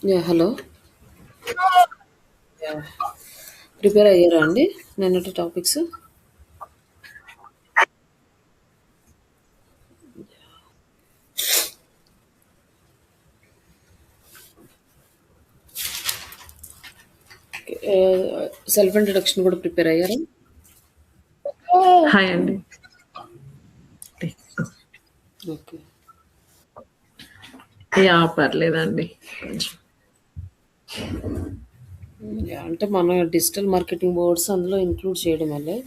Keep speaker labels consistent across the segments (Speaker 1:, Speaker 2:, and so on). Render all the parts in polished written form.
Speaker 1: Yeah! Hello. Yeah! Prepare అయ్యారా అండి నిన్నటి టాపిక్స్? సెల్ఫ్ ఇంట్రడక్షన్ కూడా ప్రిపేర్ అయ్యారా?
Speaker 2: హాయ్ అండి.
Speaker 1: ఓకే.
Speaker 2: యాహ్! పర్లేదండి. కొంచెం.
Speaker 1: యాహ్! అంటే మన డిజిటల్ మార్కెటింగ్ వర్డ్స్ అందులో ఇంక్లూడ్ చేయడమేలే.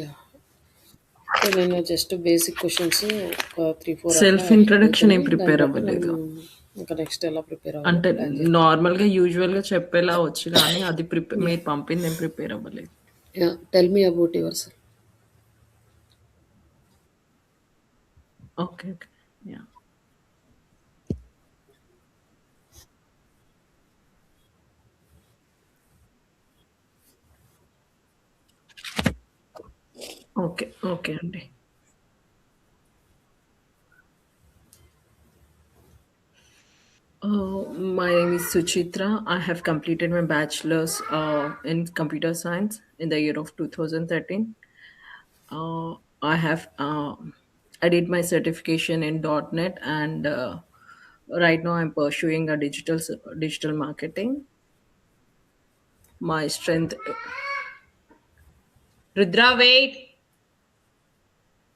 Speaker 1: యాహ్! సో, నేను జస్ట్ బేసిక్ క్వెషన్స్ ఒక 3, 4 అట్లా
Speaker 2: సెల్ఫ్ ఇంట్రడక్షన్
Speaker 1: అడుగుతాను.
Speaker 2: ఏం
Speaker 1: దాన్ని
Speaker 2: ప్రిపేర్
Speaker 1: బట్టి మనం
Speaker 2: అవ్వలేదు.
Speaker 1: ఇంకా నెక్స్ట్ ఎలా ప్రిపేర్ అవ్వాలో
Speaker 2: అంటే
Speaker 1: ప్లాన్ చేద్దాం.
Speaker 2: నార్మల్‌గా యూజువల్‌గా చెప్పేలా వచ్చు గానీ, అది మీరు పంపిందేం ప్రిపేర్ అవ్వలేదు.
Speaker 1: Yeah! Tell me about yourself.
Speaker 2: Okay. Okay. Yeah! Okay. Okay అండి. My name is Suchitra. I have completed my bachelor's in computer science in the year of 2013. I have I did my certification in .NET, and right now I'm pursuing a digital marketing. My strength, Rudra, wait.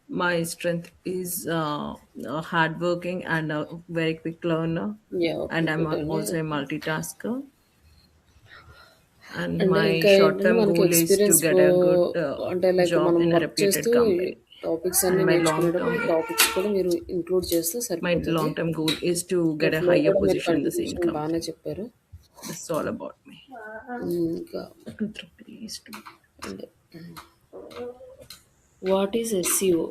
Speaker 2: My strength is hardworking and a very quick learner,
Speaker 1: yeah! Okay.
Speaker 2: and I'm
Speaker 1: good అండి.
Speaker 2: also a multitasker. And
Speaker 1: అంటే
Speaker 2: my
Speaker 1: ఇంకా
Speaker 2: short
Speaker 1: ఏంటంటే
Speaker 2: term
Speaker 1: మనకి
Speaker 2: goal is to
Speaker 1: experience
Speaker 2: get a good
Speaker 1: అంటే like
Speaker 2: job
Speaker 1: మనం
Speaker 2: in a
Speaker 1: work చేస్తూ
Speaker 2: reputed
Speaker 1: ఈ
Speaker 2: company.
Speaker 1: Topics
Speaker 2: And
Speaker 1: అన్నీ
Speaker 2: my
Speaker 1: నేర్చుకునేటప్పుడు ఈ టాపిక్స్ కూడా మీరు ఇంక్లూడ్ చేస్తే సరిపోతది.
Speaker 2: long term goal is to
Speaker 1: ఇంకా
Speaker 2: get a
Speaker 1: ఫ్లో
Speaker 2: higher
Speaker 1: కూడా మీరు
Speaker 2: position in the same
Speaker 1: continuation బానే
Speaker 2: company.
Speaker 1: చెప్పారు.
Speaker 2: That's all about me.
Speaker 1: ఇంకా
Speaker 2: Rudra, please do.
Speaker 1: And what is SEO?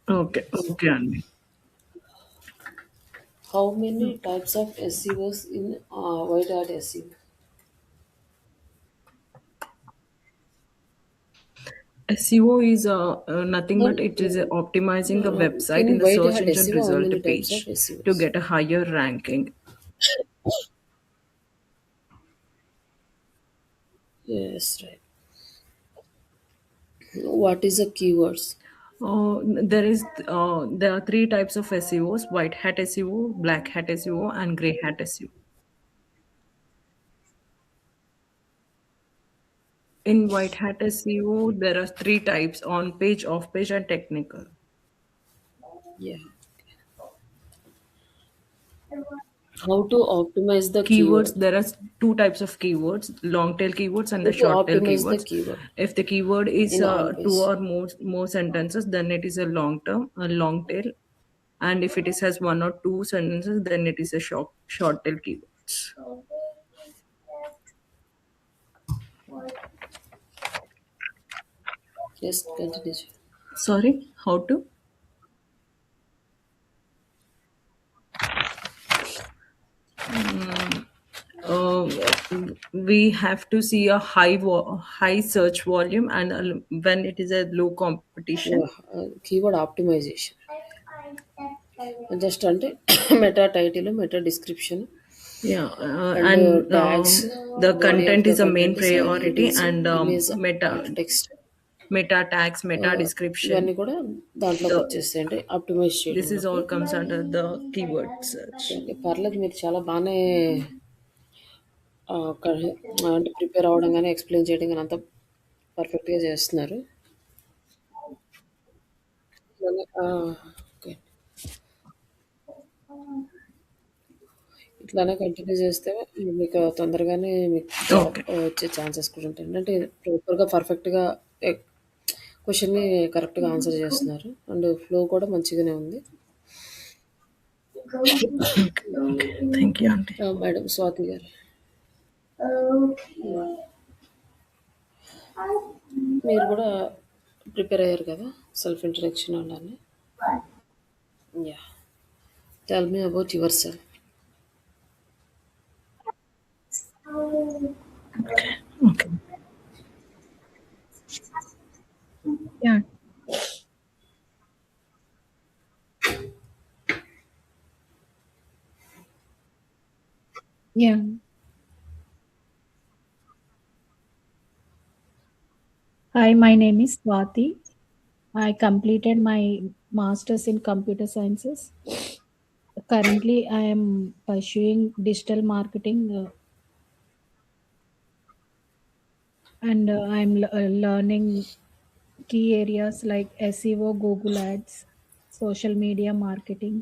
Speaker 2: Okay, okay, Andy.
Speaker 1: How many types of SEOs in white hat SEO?
Speaker 2: SEO is nothing
Speaker 1: No,
Speaker 2: but it is
Speaker 1: no,
Speaker 2: optimizing a
Speaker 1: no.
Speaker 2: website in
Speaker 1: In
Speaker 2: the
Speaker 1: white
Speaker 2: search
Speaker 1: hat
Speaker 2: engine
Speaker 1: SEO, how
Speaker 2: result
Speaker 1: many types of
Speaker 2: page to
Speaker 1: SEOs?
Speaker 2: get a higher ranking.
Speaker 1: Yes, right. What is the keywords?
Speaker 2: There are three types of SEOs: white hat SEO, black hat SEO, and gray hat SEO. In white hat SEO, there are three types: on page, off page, and technical.
Speaker 1: Yeah. How to optimize the
Speaker 2: Keywords,
Speaker 1: keyword?
Speaker 2: there are two types of keywords: long tail keywords and
Speaker 1: How
Speaker 2: the
Speaker 1: to
Speaker 2: short tail
Speaker 1: optimize the
Speaker 2: keywords.
Speaker 1: keyword
Speaker 2: If the keyword is
Speaker 1: in all
Speaker 2: two
Speaker 1: page?
Speaker 2: or more sentences, then it is a long tail. And if it is has one or two sentences, then it is a short tail keywords.
Speaker 1: Yes, continue.
Speaker 2: Sorry, how to? uh, we have to see a high search volume, and when it is a low
Speaker 1: Yeah,
Speaker 2: competition.
Speaker 1: keyword optimization. Just అంటే meta title, meta description
Speaker 2: Yeah,
Speaker 1: and
Speaker 2: and
Speaker 1: tags,
Speaker 2: the
Speaker 1: body of
Speaker 2: content
Speaker 1: the
Speaker 2: is a main
Speaker 1: content,
Speaker 2: priority,
Speaker 1: headings,
Speaker 2: and
Speaker 1: image,
Speaker 2: meta
Speaker 1: text,
Speaker 2: meta tags, meta
Speaker 1: ఇవన్నీ
Speaker 2: description.
Speaker 1: కూడా దాంట్లోకి
Speaker 2: The
Speaker 1: వచ్చేస్తాయి. అంటే optimise
Speaker 2: This is
Speaker 1: చేయడంలోకి.
Speaker 2: all comes under the keyword search.
Speaker 1: Okay. పర్లేదు, మీరు చాలా బానే ఆహ్, క అంటే ప్రిపేర్ అవ్వడం గాని, ఎక్స్‌ప్లెయిన్ చేయడం గాని అంతా పర్ఫెక్ట్‌గా చేస్తున్నారు. ఓకే. ఇట్లానే కంటిన్యూ చేస్తే మీకు తొందరగానే మీకు జాబ్
Speaker 2: Okay.
Speaker 1: వచ్చే ఛాన్సెస్ కూడా ఉంటాయి. అంటే ప్రాపర్‌గా, పర్ఫెక్ట్‌గా ఎ క్వెషన్‌ని కరెక్ట్‌గా ఆన్సర్ చేస్తున్నారు. అండ్ ఫ్లో కూడా మంచిగానే ఉంది.
Speaker 2: Okay. Okay. Thank you, Auntie.
Speaker 1: Madam Swathi గారు. మీరు కూడా ప్రిపేర్ అయ్యారు కదా! సెల్ఫ్ ఇంట్రడక్షన్ అలానే. Yeah! Tell me about yourself.
Speaker 2: Okay.
Speaker 3: Yeah. Hi, my name is Swati. I completed my master's in computer sciences. Currently, I am pursuing digital marketing and I'm learning key areas like SEO, Google Ads, social media marketing,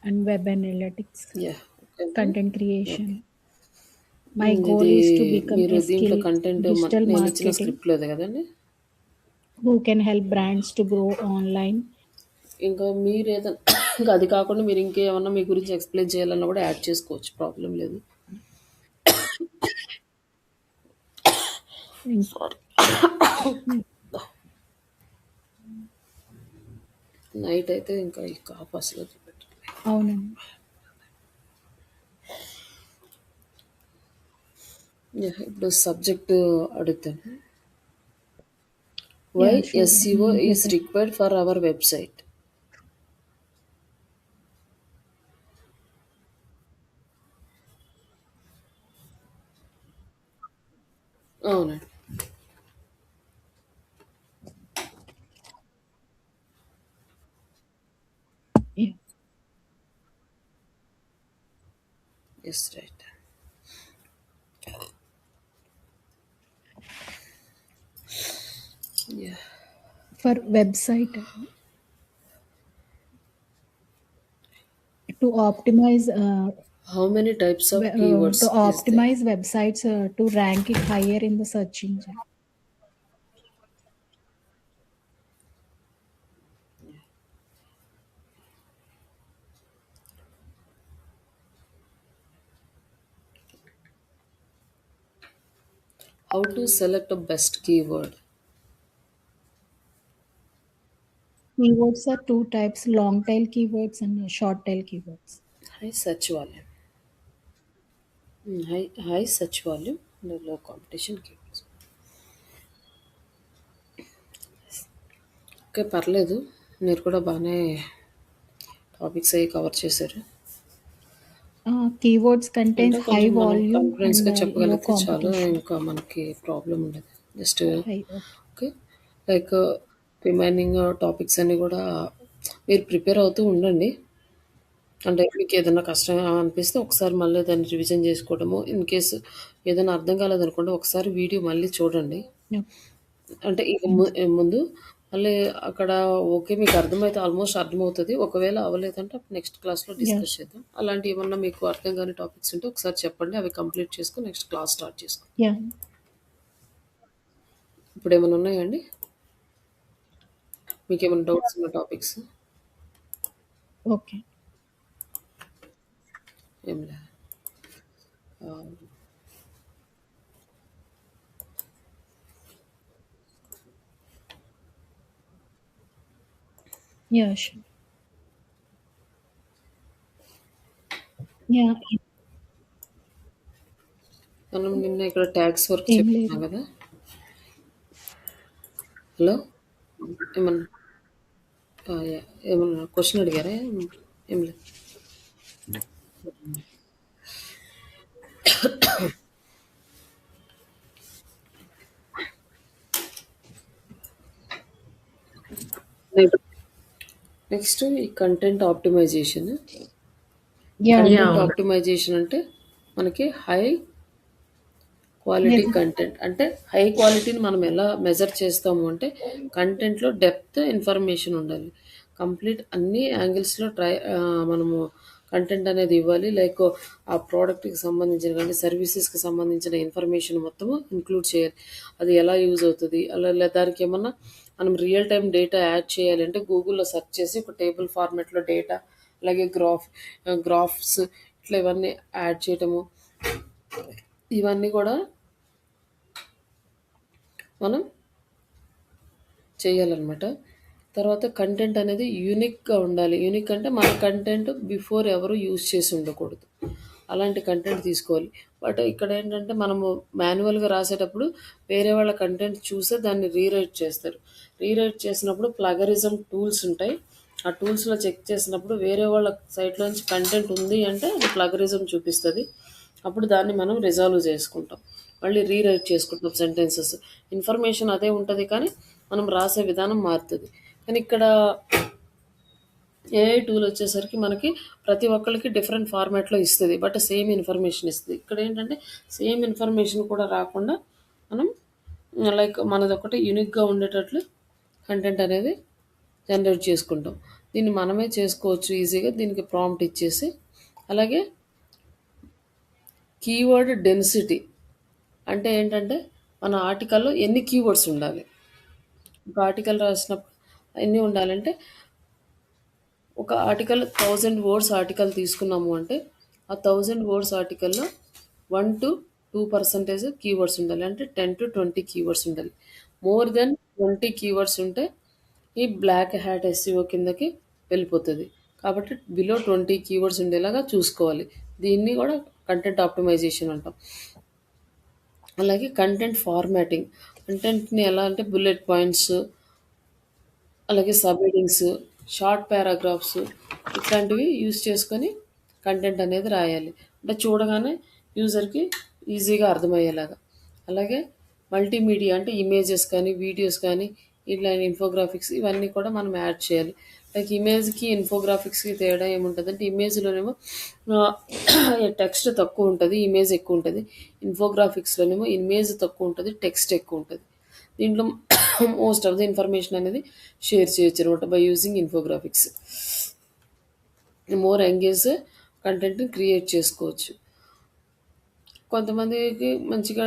Speaker 3: and web analytics,
Speaker 1: yeah! Okay.
Speaker 3: content
Speaker 1: okay.
Speaker 3: creation. My
Speaker 1: ఇది
Speaker 3: goal is to become
Speaker 1: మీరు
Speaker 3: a
Speaker 1: దీంట్లో
Speaker 3: skilled
Speaker 1: content
Speaker 3: digital
Speaker 1: నేనిచ్చిన
Speaker 3: marketing
Speaker 1: స్క్రిప్ట్‌లో అదే గదండీ!
Speaker 3: who can help brands to grow online.
Speaker 1: ఇంకా మీరేదన్నా ఇంకా అది కాకుండా మీరు ఇంకేమన్నా మీ గురించి ఎక్స్‌ప్లెయిన్ చేయాలన్నా గూడా యాడ్ చేసుకోవచ్చు. ప్రాబ్లమ్ లేదు.
Speaker 3: Thank
Speaker 1: sorry.
Speaker 3: you.
Speaker 1: నైట్ అయితే ఇంకా ఈ కాఫ్ అసలు వదిలిపెట్టట్లేదు.
Speaker 3: అవునండి.
Speaker 1: యాహ్! ఇప్పుడు సబ్జెక్ట్ అడుగుతాను. Why
Speaker 3: Yeah, sure.
Speaker 1: SEO is required for our website? అవునండి.
Speaker 3: Yeah.
Speaker 1: Yes. Right. Yeah!
Speaker 3: For website to optimize
Speaker 1: how many types of
Speaker 3: to
Speaker 1: keywords is there?
Speaker 3: optimize websites to rank it higher in the search engine.
Speaker 1: How to select a best keyword?
Speaker 3: Keywords are two types: long tail keywords and short tail keywords.
Speaker 1: High search volume. High search volume, low competition keywords. Okay. పర్లేదు. మీరు కూడా బానే topics అయి cover చేశారు.
Speaker 3: Keywords
Speaker 1: అంటే
Speaker 3: contains high
Speaker 1: కొంచెం మనం
Speaker 3: volume and
Speaker 1: కాన్ఫిడెన్స్‌గా
Speaker 3: low
Speaker 1: చెప్పగలిగితే చాలు.
Speaker 3: competition.
Speaker 1: ఇంకా మనకి ప్రాబ్లమ్ ఉండదు. Just
Speaker 3: High, okay.
Speaker 1: Okay. Like remaining topics అన్నీ గూడా మీరు ప్రిపేర్ అవుతూ ఉండండి. అంటే మీకేదన్నా కష్టంగా అనిపిస్తే ఒకసారి మళ్ళీ దాన్ని రివిజన్ జేసుకోవడము. ఇన్ కేస్ ఏదైనా అర్థం కాలేదనుకోండి ఒకసారి వీడియో మళ్ళీ చూడండి.
Speaker 3: Okay.
Speaker 1: అంటే ఇక ముందు మళ్ళీ అక్కడ ఓకే. మీకు అర్థమైతే ఆల్మోస్ట్ అర్థమవుతది. ఒకవేళ అవ్వలేదంటే అప్పుడు నెక్స్ట్ క్లాస్‌లో డిస్కస్
Speaker 3: Yes.
Speaker 1: చేద్దాం. అలాంటియేమన్నా మీకు అర్థం కాని టాపిక్స్ ఉంటే ఒకసారి చెప్పండి. అవి కంప్లీట్ చేసుకొని నెక్స్ట్ క్లాస్ స్టార్ట్ చేసుకుందాం.
Speaker 3: Yeah.
Speaker 1: ఇప్పుడేమన్నా ఉన్నాయా అండి? మీకేమైనా డౌట్స్ ఉన్న టాపిక్స్?
Speaker 3: Okay.
Speaker 1: ఏం లే. ఆహ్,
Speaker 3: Yeah, sure. Yeah.
Speaker 1: మనం నిన్న ఇక్కడ ట్యాగ్స్ వర్క్
Speaker 3: ఏం లేదు.
Speaker 1: చెప్పుకున్నాం గదా! హలో! ఏమన్నా యాహ్! ఏమన్నా క్వెషన్ అడిగారా? ఏం లేదు. నెక్స్ట్ ఈ content optimization.
Speaker 3: Yeah.
Speaker 1: Content
Speaker 2: Yeah.
Speaker 1: Optimization అంటే మనకి హై క్వాలిటీ
Speaker 3: Yes.
Speaker 1: కంటెంట్. అంటే హై క్వాలిటీని మనం ఎలా మెజర్ చేస్తాము అంటే కంటెంట్‌లో డెప్త్ ఇన్ఫర్మేషన్ ఉండాలి. కంప్లీట్ అన్ని యాంగిల్స్‌లో మనము కంటెంట్ అనేది ఇవ్వాలి. లైక్ ఆ ప్రోడక్ట్‌కి సంబంధించిన గాని, సర్వీసెస్‌కి సంబంధించిన ఇన్ఫర్మేషన్ మొత్తము ఇంక్లూడ్ చేయాలి. అది ఎలా యూజ్ అవుతది? దానికేమన్నా మనం రియల్ టైమ్ డేటా యాడ్ చేయాలంటే గూగుల్‌లో సెర్చ్ చేసి ఒక టేబుల్ ఫార్మాట్‌లో డేటా అలాగే గ్రాఫ్స్ ఇట్లా ఇవన్నీ యాడ్ చేయటము. ఇవన్నీ కూడా మనం చేయాలనమాట. తర్వాత కంటెంట్ అనేది యూనిక్‌గా ఉండాలి. యూనిక్ అంటే మన కంటెంట్ బిఫోర్ ఎవరు యూజ్ చేసి ఉండకూడదు. అలాంటి కంటెంట్ తీసుకోవాలి. బట్ ఇక్కడేంటంటే మనము మాన్యువల్‌గా రాసేటప్పుడు వేరే వాళ్ళ కంటెంట్ చూసే దాన్ని రీరైట్ చేస్తారు. రీరైట్ చేసినప్పుడు ప్లగరిజం టూల్స్ ఉంటాయి. ఆ టూల్స్‌లో చెక్ చేసినప్పుడు వేరే వాళ్ళ సైట్‌లో నుంచి కంటెంట్ ఉంది అంటే అది ప్లగరిజం చూపిస్తది. అప్పుడు దాన్ని మనం రిజాల్వ్ చేసుకుంటాం. మళ్ళీ రీరైట్ చేసుకుంటాం సెంటెన్సెస్. ఇన్ఫర్మేషన్ అదే ఉంటది కానీ, మనం రాసే విధానం మారుతది. కానీ ఇక్కడ ఏఐ టూల్ వచ్చేసరికి మనకి ప్రతి ఒక్కళ్ళకి డిఫరెంట్ ఫార్మాట్‌లో ఇస్తది. బట్ సేమ్ ఇన్ఫర్మేషన్ ఇస్తది. ఇక్కడేంటంటే సేమ్ ఇన్ఫర్మేషన్ కూడా రాకుండా మనం లైక్ మనదొకటి యూనిక్‌గా ఉండేటట్లు కంటెంట్ అనేది జనరేట్ చేసుకుంటాం. దీన్ని మనమే చేసుకోవచ్చు ఈజీగా. దీనికి ప్రాంప్ట్ ఇచ్చేసి, అలాగే కీవర్డ్ డెన్సిటీ అంటే ఏంటంటే, మన ఆర్టికల్‌లో ఎన్ని కీవర్డ్స్ ఉండాలి. ఒక ఆర్టికల్ రాసినప్పుడు ఎన్ని ఉండాలంటే, ఒక ఆర్టికల్ 1000 వర్డ్స్ ఆర్టికల్ తీసుకున్నాము అంటే, ఆ 1000 వర్డ్స్ ఆర్టికల్‌లో 1-2% కీవర్డ్స్ ఉండాలి. అంటే 10-20 కీవర్డ్స్ ఉండాలి. మోర్ దెన్ 20 కీవర్డ్స్ ఉంటే ఈ బ్లాక్ హ్యాట్ ఎస్సీఓ కిందకి వెళ్ళిపోతది. కాబట్టి బిలో 20 కీవర్డ్స్ ఉండేలాగా చూసుకోవాలి. దీన్ని కూడా కంటెంట్ ఆప్టిమైజేషన్ అంటాం. అలాగే కంటెంట్ ఫార్మాటింగ్. కంటెంట్‌ని ఎలా అంటే బుల్లెట్ పాయింట్స్, అలాగే సబ్ హెడ్డింగ్స్, షార్ట్ పారాగ్రాఫ్స్ ఇట్లాంటివి యూజ్ చేసుకొని కంటెంట్ అనేది రాయాలి. అంటే చూడగానే యూజర్‌కి ఈజీగా అర్థమయ్యేలాగా. అలాగే మల్టీమీడియా అంటే ఇమేజెస్ కానీ, వీడియోస్ కానీ, ఇట్లా ఇన్ఫోగ్రాఫిక్స్ ఇవన్నీ కూడా మనం యాడ్ చేయాలి. లైక్ ఇమేజ్‌కి, ఇన్ఫోగ్రాఫిక్స్‌కి తేడా ఏముంటదంటే ఇమేజ్‌లోనేమో ఆహ్, టెక్స్ట్ తక్కువ ఉంటది. ఇమేజ్ ఎక్కువ ఉంటది. ఇన్ఫోగ్రాఫిక్స్‌లోనేమో ఇమేజ్ తక్కువ ఉంటది. టెక్స్ట్ ఎక్కువ ఉంటది. దీంట్లో మోస్ట్ ఆఫ్ ది ఇన్ఫర్మేషన్ అనేది షేర్ చేయొచ్చు అనమాట by using infographics. More engage కంటెంట్ని క్రియేట్ చేసుకోవచ్చు. కొంతమందికి మంచిగా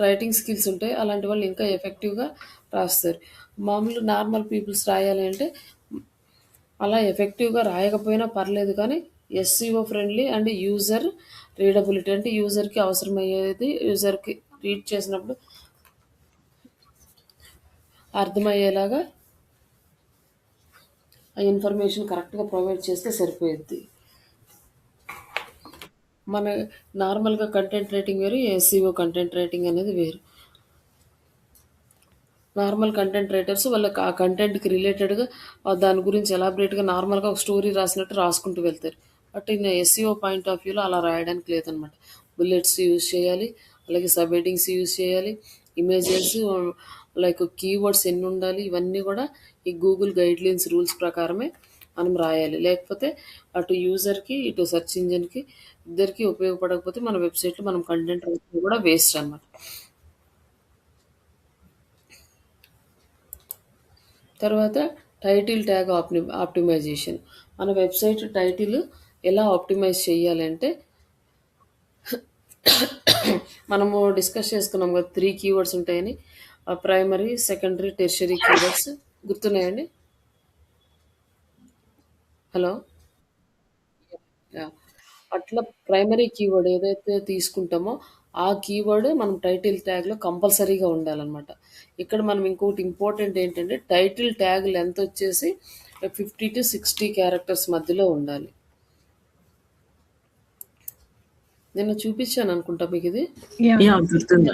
Speaker 1: రైటింగ్ స్కిల్స్ ఉంటాయి. అలాంటి వాళ్ళు ఇంకా ఎఫెక్టివ్‌గా రాస్తారు. మామూలు నార్మల్ పీపుల్స్ రాయాలి అంటే అలా ఎఫెక్టివ్‌గా రాయకపోయినా పర్లేదు కానీ SCO friendly and user readability అంటే యూజర్‌కి అవసరమయ్యేది యూజర్‌కి రీడ్ చేసినప్పుడు అర్థమయ్యేలాగా ఆ ఇన్ఫర్మేషన్ కరెక్ట్‌గా ప్రొవైడ్ చేస్తే సరిపోయిద్ది. మన నార్మల్‌గా కంటెంట్ రైటింగ్ వేరు, ఎస్సీఓ కంటెంట్ రైటింగ్ అనేది వేరు. నార్మల్ కంటెంట్ రైటర్స్ వాళ్ళకి ఆ కంటెంట్‌కి రిలేటెడ్‌గా దాని గురించి ఎలాబరేట్‌గా నార్మల్‌గా ఒక స్టోరీ రాసినట్టు రాసుకుంటూ వెళ్తారు. But in SCO point of వ్యూలో అలా రాయడానికి లేదనమాట. బుల్లెట్స్ యూజ్ చేయాలి. అలాగే సబ్ హెడ్డింగ్స్ యూజ్ చేయాలి. ఇమేజెస్ లైక్ కీవర్డ్స్ ఎన్ని ఉండాలి ఇవన్నీ కూడా ఈ గూగుల్ గైడ్‌లైన్స్ రూల్స్ ప్రకారమే మనం రాయాలి. లేకపోతే అటు యూజర్‌కి, ఇటు సెర్చ్ ఇంజిన్‌కి ఇద్దరికీ ఉపయోగపడకపోతే మన వెబ్‌సైట్‌లో మనం కంటెంట్ రాసింది కూడా వేస్ట్ అనమాట. తర్వాత టైటిల్ ట్యాగ్ ఆప్టిమైజేషన్. మన వెబ్‌సైట్ టైటిల్ ఎలా ఆప్టిమైజ్ చేయాలంటే మనము డిస్కస్ చేసుకున్నాం కదా! 3 కీవర్డ్స్ ఉంటాయని. ప్రైమరీ, సెకండరీ, టెర్షియరీ కీవర్డ్స్ గుర్తున్నాయండి? హలో! యాహ్! అట్లా ప్రైమరీ కీవర్డ్ ఏదైతే తీసుకుంటామో, ఆ కీవర్డ్ మనం టైటిల్ ట్యాగ్‌లో కంపల్సరీగా ఉండాలనమాట. ఇక్కడ మనం ఇంకోటి ఇంపార్టెంట్ ఏంటంటే, టైటిల్ ట్యాగ్ లెంత్ వచ్చేసి 50-60 క్యారెక్టర్స్ మధ్యలో ఉండాలి. నిన్న చూపించాననుకుంటా మీకిది.
Speaker 3: Yeah.
Speaker 2: యాహ్! గుర్తుంది.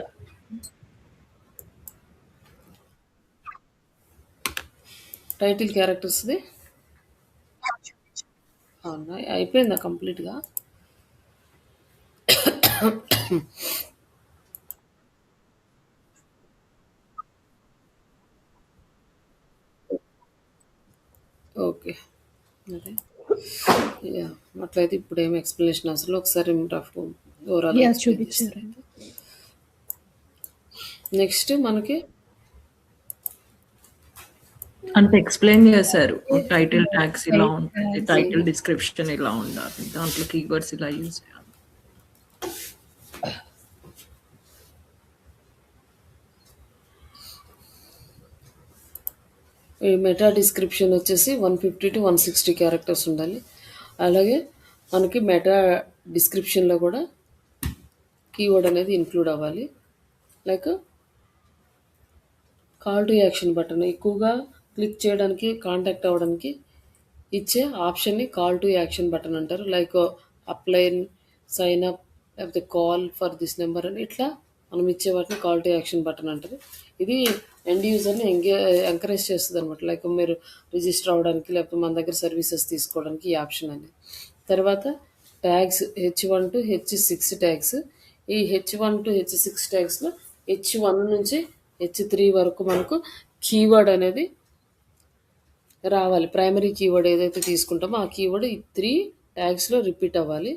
Speaker 1: టైటిల్ క్యారెక్టర్స్‌ది. అవునా? అయిపోయిందా కంప్లీట్‌గా? ఓకే. అదే. యాహ్! అట్లయితే ఇప్పుడేమి ఎక్స్‌ప్లనేషన్ అవసరం లేదు. ఒకసారి రఫ్ ఓవరాల్‌గా
Speaker 3: Yeah,
Speaker 1: ఎక్స్‌ప్లెయిన్ చేస్తాను.
Speaker 3: చూపించారండి.
Speaker 1: నెక్స్ట్ మనకి
Speaker 2: అంటే ఎక్స్‌ప్లెయిన్ చేశారు. టైటిల్ ట్యాగ్స్ ఇలా
Speaker 3: Right
Speaker 2: ఉంటాయి.
Speaker 3: tags.
Speaker 2: టైటిల్ డిస్క్రిప్షన్ ఇలా ఉండాలి. దాంట్లో కీవర్డ్స్ ఇలా యూజ్ చేయాలి.
Speaker 1: ఈ మెటా డిస్క్రిప్షన్ వచ్చేసి 150-160 క్యారెక్టర్స్ ఉండాలి. అలాగే మనకి మెటా డిస్క్రిప్షన్‌లో కూడా కీవర్డ్ అనేది ఇంక్లూడ్ అవ్వాలి. Like call to action button ఎక్కువగా క్లిక్ చేయడానికి, కాంటాక్ట్ అవ్వడానికి ఇచ్చే ఆప్షన్‌ని కాల్ టు యాక్షన్ బటన్ అంటారు. లైక్ అప్లై, సైన్ అప్ లేకపోతే కాల్ ఫర్ దిస్ నంబర్ అని ఇట్లా మనం ఇచ్చే వాటిని కాల్ టు యాక్షన్ బటన్ అంటారు. ఇది ఎండ్ యూజర్‌ని ఎంకరేజ్ చేస్తదనమాట. లైక్ మీరు రిజిస్టర్ అవ్వడానికి లేకపోతే మన దగ్గర సర్వీసెస్ తీసుకోవడానికి ఈ ఆప్షన్ అనేది. తర్వాత tags H1 to H6 tags. ఈ H1 టు H6 ట్యాగ్స్‌లో H1 నుంచి H3 వరకు మనకు కీవర్డ్ అనేది రావాలి. ప్రైమరీ కీవర్డ్ ఏదైతే తీసుకుంటామో ఆ కీవర్డ్ ఈ 3 ట్యాగ్స్‌లో రిపీట్ అవ్వాలి.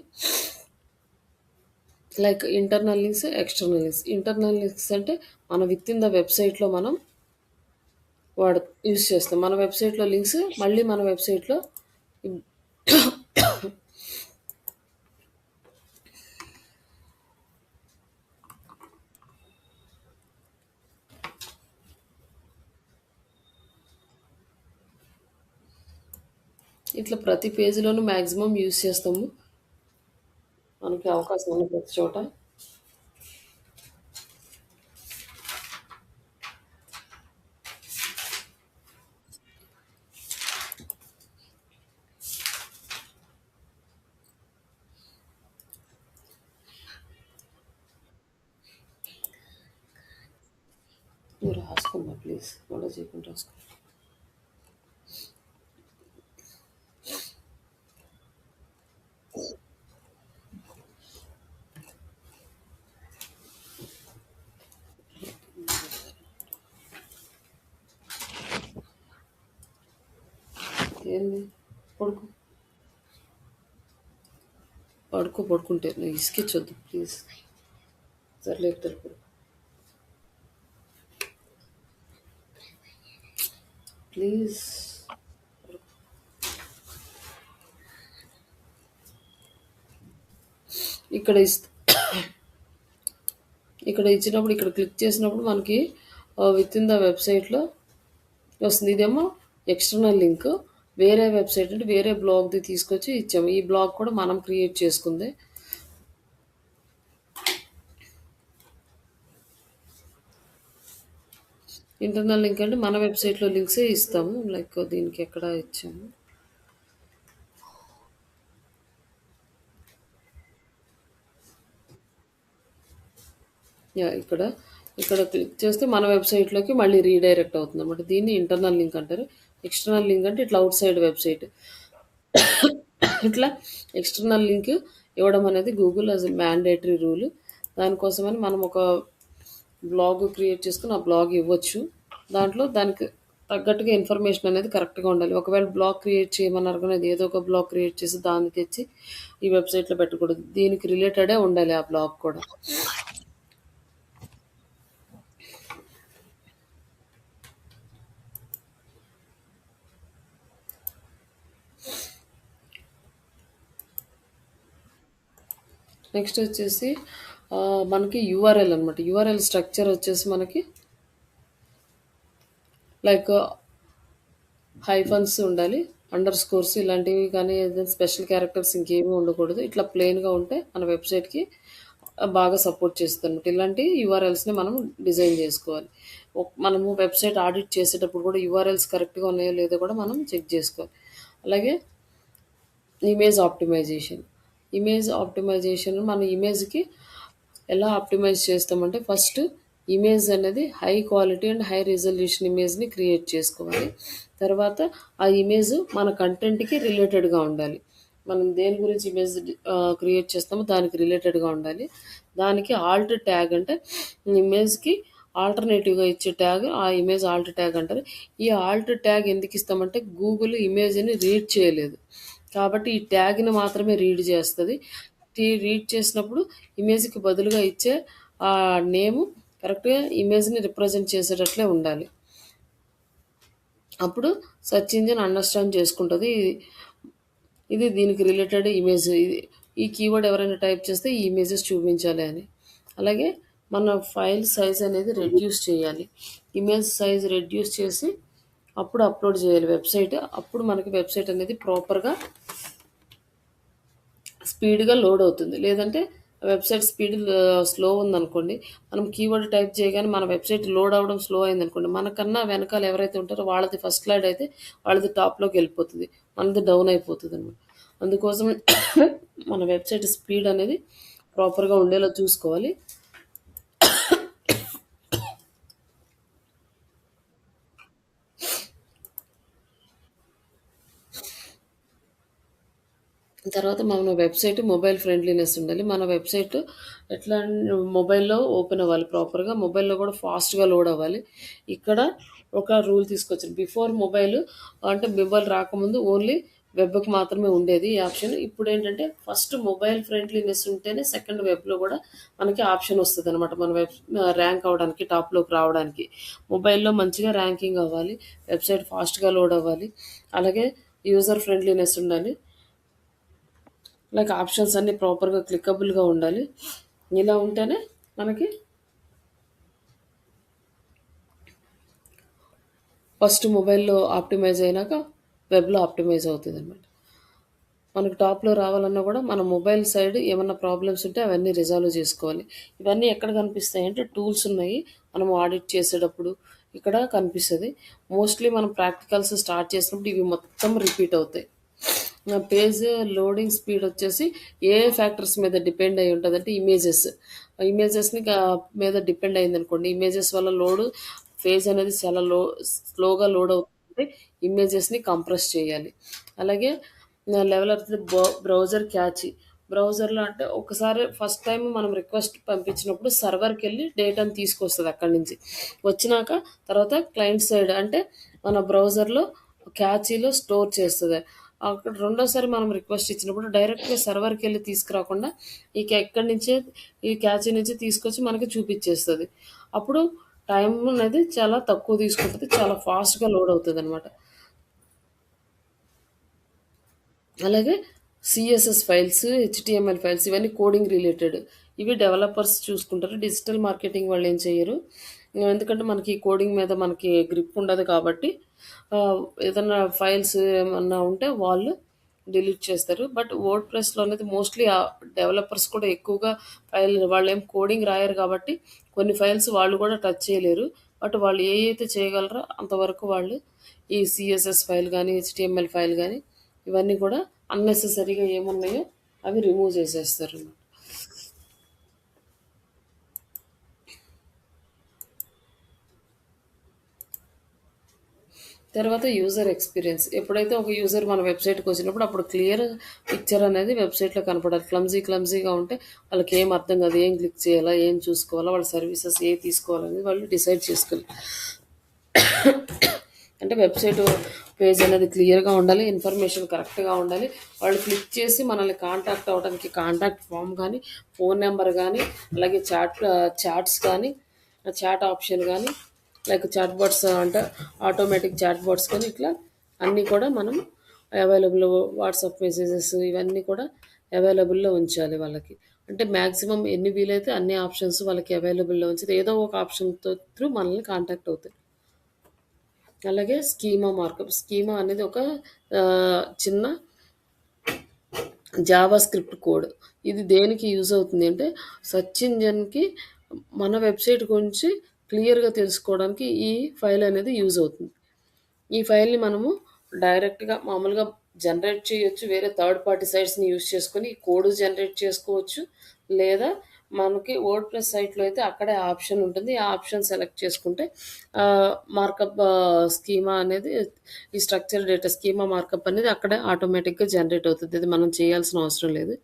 Speaker 1: Like internal links, external links. Internal links అంటే మన వితిన్ ద వెబ్‌సైట్‌లో మనం వాడు యూజ్ చేస్తాం. మన వెబ్‌సైట్‌లో లింక్స్ మళ్ళీ మన వెబ్‌సైట్‌లో ఇట్లా ప్రతి పేజీలోనూ మాక్సిమం యూజ్ చేస్తాము. మనకి అవకాశం ఉన్న ప్రతి చోట. నువ్వు రాసుకోమ్మా ప్లీజ్. గొడవ చేయకుండా రాసుకో. ఏంది? పడుకో. పడుకుంటే నువ్వు ఇసుకిచ్చొద్దు ప్లీజ్. సర్లే ఇద్దరు పడుకో. ప్లీజ్. ఇక్కడ ఇక్కడ ఇచ్చినప్పుడు ఇక్కడ క్లిక్ చేసినప్పుడు మనకి విత్ ఇన్ ద వెబ్సైట్లో వస్తుంది. ఇదేమో ఎక్స్టర్నల్ లింక్. వేరే వెబ్సైట్ అంటే వేరే బ్లాగ్ది తీసుకొచ్చి ఇచ్చాము. ఈ బ్లాగ్ కూడా మనం క్రియేట్ చేసుకుంది. ఇంటర్నల్ లింక్ అంటే మన వెబ్సైట్లో లింక్సే ఇస్తాము. లైక్ దీనికి ఎక్కడ ఇచ్చాము. యా ఇక్కడ క్లిక్ చేస్తే మన వెబ్సైట్లోకి మళ్ళీ రీడైరెక్ట్ అవుతుంది అన్నమాట. దీన్ని ఇంటర్నల్ లింక్ అంటారు. ఎక్స్టర్నల్ లింక్ అంటే ఇట్లా అవుట్ సైడ్ వెబ్సైట్. ఇట్లా ఎక్స్టర్నల్ లింక్ ఇవ్వడం అనేది గూగుల్ యాజ్ మ్యాండేటరీ రూల్. దానికోసమని మనం ఒక బ్లాగ్ క్రియేట్ చేసుకుని ఆ బ్లాగ్ ఇవ్వచ్చు. దాంట్లో దానికి తగ్గట్టుగా ఇన్ఫర్మేషన్ అనేది కరెక్ట్గా ఉండాలి. ఒకవేళ బ్లాగ్ క్రియేట్ చేయమన్నారు కానీ అది ఏదో ఒక బ్లాగ్ క్రియేట్ చేసి దాన్ని తెచ్చి ఈ వెబ్సైట్లో పెట్టకూడదు. దీనికి రిలేటెడే ఉండాలి ఆ బ్లాగ్ కూడా. నెక్స్ట్ వచ్చేసి మనకి యూఆర్ఎల్ అనమాట. యూఆర్ఎల్ స్ట్రక్చర్ వచ్చేసి మనకి లైక్ హైఫన్స్ ఉండాలి, అండర్ స్కోర్స్ ఇలాంటివి కానీ ఏదైనా స్పెషల్ క్యారెక్టర్స్ ఇంకేమీ ఉండకూడదు. ఇట్లా ప్లెయిన్గా ఉంటే మన వెబ్సైట్కి బాగా సపోర్ట్ చేస్తుంది. ఇలాంటి యూఆర్ఎల్స్ని మనం డిజైన్ చేసుకోవాలి. మనము వెబ్సైట్ ఆడిట్ చేసేటప్పుడు కూడా యూఆర్ఎల్స్ కరెక్ట్గా ఉన్నాయో లేదో కూడా మనం చెక్ చేసుకోవాలి. అలాగే ఇమేజ్ ఆప్టిమైజేషన్. ఇమేజ్ ఆప్టిమైజేషన్ మన ఇమేజ్కి ఎలా ఆప్టిమైజ్ చేస్తామంటే ఫస్ట్ ఇమేజ్ అనేది high quality and high resolution ఇమేజ్ని క్రియేట్ చేసుకోవాలి. తర్వాత ఆ ఇమేజ్ మన కంటెంట్కి రిలేటెడ్గా ఉండాలి. మనం దేని గురించి ఇమేజ్ క్రియేట్ చేస్తామో దానికి రిలేటెడ్గా ఉండాలి. దానికి ఆల్ట్ ట్యాగ్ అంటే ఇమేజ్కి ఆల్టర్నేటివ్గా ఇచ్చే ట్యాగ్ ఆ ఇమేజ్ ఆల్ట్ ట్యాగ్ అంటారు. ఈ ఆల్ట్ ట్యాగ్ ఎందుకు ఇస్తామంటే గూగుల్ ఇమేజ్ని రీడ్ చేయలేదు కాబట్టి ఈ ట్యాగ్ని మాత్రమే రీడ్ చేస్తుంది. రీడ్ చేసినప్పుడు ఇమేజ్కి బదులుగా ఇచ్చే ఆ నేము కరెక్ట్గా ఇమేజ్ని రిప్రజెంట్ చేసేటట్లే ఉండాలి. అప్పుడు సెర్చ్ ఇంజిన్ అండర్స్టాండ్ చేసుకుంటుంది ఇది దీనికి రిలేటెడ్ ఇమేజ్, ఇది ఈ కీవర్డ్ ఎవరైనా టైప్ చేస్తే ఈ ఇమేజెస్ చూపించాలి అని. అలాగే మన ఫైల్ సైజ్ అనేది రెడ్యూస్ చేయాలి. ఇమేజ్ సైజ్ రెడ్యూస్ చేసి అప్పుడు అప్లోడ్ చేయాలి వెబ్సైట్. అప్పుడు మనకి వెబ్సైట్ అనేది ప్రాపర్గా స్పీడ్గా లోడ్ అవుతుంది. లేదంటే వెబ్సైట్ స్పీడ్ స్లో ఉందనుకోండి, మనం కీవర్డ్ టైప్ చేయగానే మన వెబ్సైట్ లోడ్ అవ్వడం స్లో అయిందనుకోండి, మనకన్నా వెనకాల ఎవరైతే ఉంటారో వాళ్ళది ఫస్ట్ స్లైడ్ అయితే వాళ్ళది టాప్లోకి వెళ్ళిపోతుంది, మనది డౌన్ అయిపోతుంది అనమాట. అందుకోసం మన వెబ్సైట్ స్పీడ్ అనేది ప్రాపర్గా ఉండేలా చూసుకోవాలి. తర్వాత మన వెబ్‌సైట్ మొబైల్ ఫ్రెండ్లీనెస్ ఉండాలి. మన వెబ్‌సైట్ ఎట్లా మొబైల్‌లో ఓపెన్ అవ్వాలి ప్రాపర్‌గా. మొబైల్‌లో కూడా ఫాస్ట్‌గా లోడ్ అవ్వాలి. ఇక్కడ ఒక రూల్ తీసుకొచ్చారు. బిఫోర్ మొబైల్ అంటే మొబైల్ రాకముందు ఓన్లీ వెబ్‌కి మాత్రమే ఉండేది ఈ ఆప్షన్. ఇప్పుడేంటంటే ఫస్ట్ మొబైల్ ఫ్రెండ్లీనెస్ ఉంటేనే సెకండ్ వెబ్‌లో కూడా మనకి ఆప్షన్ వస్తదనమాట. మన ర్యాంక్ అవ్వడానికి, టాప్‌లోకి రావడానికి. మొబైల్‌లో మంచిగా ర్యాంకింగ్ అవ్వాలి. వెబ్‌సైట్ ఫాస్ట్‌గా లోడ్ అవ్వాలి. అలాగే యూజర్ ఫ్రెండ్లీనెస్ ఉండాలి. లైక్ ఆప్షన్స్ అన్నీ ప్రాపర్‌గా క్లిక్కబుల్‌గా ఉండాలి. ఇలా ఉంటేనే మనకి ఫస్ట్ మొబైల్‌లో ఆప్టిమైజ్ అయినాక వెబ్‌లో ఆప్టిమైజ్ అవుతదనమాట. మనకు టాప్‌లో రావాలన్నా కూడా మన మొబైల్ సైడ్ ఏమన్నా ప్రాబ్లమ్స్ ఉంటే అవన్నీ రిజాల్వ్ చేసుకోవాలి. ఇవన్నీ ఎక్కడ కనిపిస్తాయంటే టూల్స్ ఉన్నాయి. మనం ఆడిట్ చేసేటప్పుడు ఇక్కడ కనిపిస్తది. మోస్ట్‌లీ మనం ప్రాక్టికల్స్ స్టార్ట్ చేసినప్పుడు ఇవి మొత్తం రిపీట్ అవుతాయి. పేజ్ లోడింగ్ స్పీడ్ వచ్చేసి ఏ ఫ్యాక్టర్స్ మీద డిపెండ్ అయి ఉంటదంటే ఇమేజెస్‌ని మీద డిపెండ్ అయిందనుకోండి. ఇమేజెస్ వల్ల పేజ్ అనేది చాలా స్లోగా లోడ్ అవుతుంటే ఇమేజెస్‌ని కంప్రెస్ చేయాలి. అలాగే level of the browser catchy. బ్రౌజర్‌లో అంటే ఒకసారి ఫస్ట్ టైమ్ మనం రిక్వెస్ట్ పంపించినప్పుడు సర్వర్‌కెళ్ళి డేటాను తీసుకొస్తది అక్కడి నుంచి. వచ్చినాక తర్వాత క్లయింట్ సైడ్ అంటే మన బ్రౌజర్‌లో క్యాచీలో స్టోర్ చేస్తది. అక్కడ రెండోసారి మనం రిక్వెస్ట్ ఇచ్చినప్పుడు డైరెక్ట్‌గా సర్వర్‌కెళ్ళి తీసుకురాకుండా ఇక్కడి నుంచే ఈ క్యాచీ నుంచి తీసుకొచ్చి మనకి చూపిచ్చేస్తది. అప్పుడు టైం అనేది చాలా తక్కువ తీసుకుంటది. చాలా ఫాస్ట్‌గా లోడ్ అవుతదనమాట. అలాగే సీఎస్ఎస్ ఫైల్స్, హెచ్టీఎంఎల్ ఫైల్స్ ఇవన్నీ కోడింగ్ రిలేటెడ్. ఇవి డెవలపర్స్ చూసుకుంటారు. డిజిటల్ మార్కెటింగ్ వాళ్ళేం చెయ్యరు. ఎందుకంటే మనకి కోడింగ్ మీద మనకి గ్రిప్ ఉండదు కాబట్టి ఏదన్నా ఫైల్స్ ఏమన్నా ఉంటే వాళ్ళు డిలీట్ చేస్తారు. బట్ వర్డ్‌ప్రెస్‌లో అనేది మోస్ట్‌లీ డెవలపర్స్ కూడా ఎక్కువగా వాళ్ళేం కోడింగ్ రాయరు కాబట్టి కొన్ని ఫైల్స్ వాళ్ళు కూడా టచ్ చేయలేరు. బట్ వాళ్ళు ఏయైతే చేయగలరో అంతవరకు వాళ్ళు ఈ సీఎస్ఎస్ ఫైల్ గానీ, హెచ్టీఎంఎల్ ఫైల్ గానీ ఇవన్నీ కూడా అన్నెసెసరీగా ఏమున్నాయో అవి రిమూవ్ చేసేస్తారనమాట. తర్వాత యూజర్ ఎక్స్‌పీరియన్స్. ఎప్పుడైతే ఒక యూజర్ మన వెబ్‌సైట్‌కి వచ్చినప్పుడు అప్పుడు క్లియర్ పిక్చర్ అనేది వెబ్‌సైట్‌లో కనపడాలి. క్లమ్జీగా ఉంటే వాళ్ళకేం అర్థం కాదు. ఏం క్లిక్ చేయాలా? ఏం చూసుకోవాలా? వాళ్ళ సర్వీసెస్ ఏవి తీసుకోవాలనేది వాళ్ళు డిసైడ్ చేసుకోవాలి. అంటే వెబ్‌సైట్ పేజ్ అనేది క్లియర్‌గా ఉండాలి. ఇన్ఫర్మేషన్ కరెక్ట్‌గా ఉండాలి. వాళ్ళు క్లిక్ చేసి మనల్ని కాంటాక్ట్ అవ్వడానికి కాంటాక్ట్ ఫార్మ్ గానీ, ఫోన్ నంబర్ గానీ, అలాగే చాట్స్ కానీ, చాట్ ఆప్షన్ గానీ, లైక్ చాట్ బాట్స్ అంటే ఆటోమేటిక్ చాట్ బాట్స్ కానీ ఇట్లా అన్నీ కూడా మనం అవైలబుల్ వాట్సాప్ మెసేజెస్ ఇవన్నీ కూడా అవైలబుల్‌లో ఉంచాలి వాళ్ళకి. అంటే మాక్సిమం ఎన్ని వీలైతే అన్ని ఆప్షన్స్ వాళ్ళకి అవైలబుల్‌లో ఉంచితే ఏదో ఒక ఆప్షన్‌తో త్రూ మనల్ని కాంటాక్ట్ అవుతారు. అలాగే స్కీమా మార్కప్. స్కీమా అనేది ఒక చిన్న జావా స్క్రిప్ట్ కోడ్. ఇది దేనికి యూజ్ అవుతుంది అంటే సెర్చ్ ఇంజిన్‌కి మన వెబ్‌సైట్ గురించి క్లియర్‌గా తెలుసుకోవడానికి ఈ ఫైల్ అనేది యూజ్ అవుతుంది. ఈ ఫైల్‌ని మనము డైరెక్ట్‌గా మామూలుగా జనరేట్ చేయొచ్చు. వేరే థర్డ్ పార్టీ సైట్స్‌ని యూజ్ చేసుకొని కోడ్ జనరేట్ చేసుకోవచ్చు. లేదా మనకి వర్డ్‌ప్రెస్ సైట్‌లో అయితే అక్కడే ఆప్షన్ ఉంటుంది. ఆ ఆప్షన్ సెలెక్ట్ చేసుకుంటే మార్కప్ స్కీమా అనేది ఈ స్ట్రక్చర్ డేటా స్కీమా మార్కప్ అనేది అక్కడే ఆటోమేటిక్‌గా జనరేట్ అవుతది. ఇది మనం చేయాల్సిన అవసరం లేదు.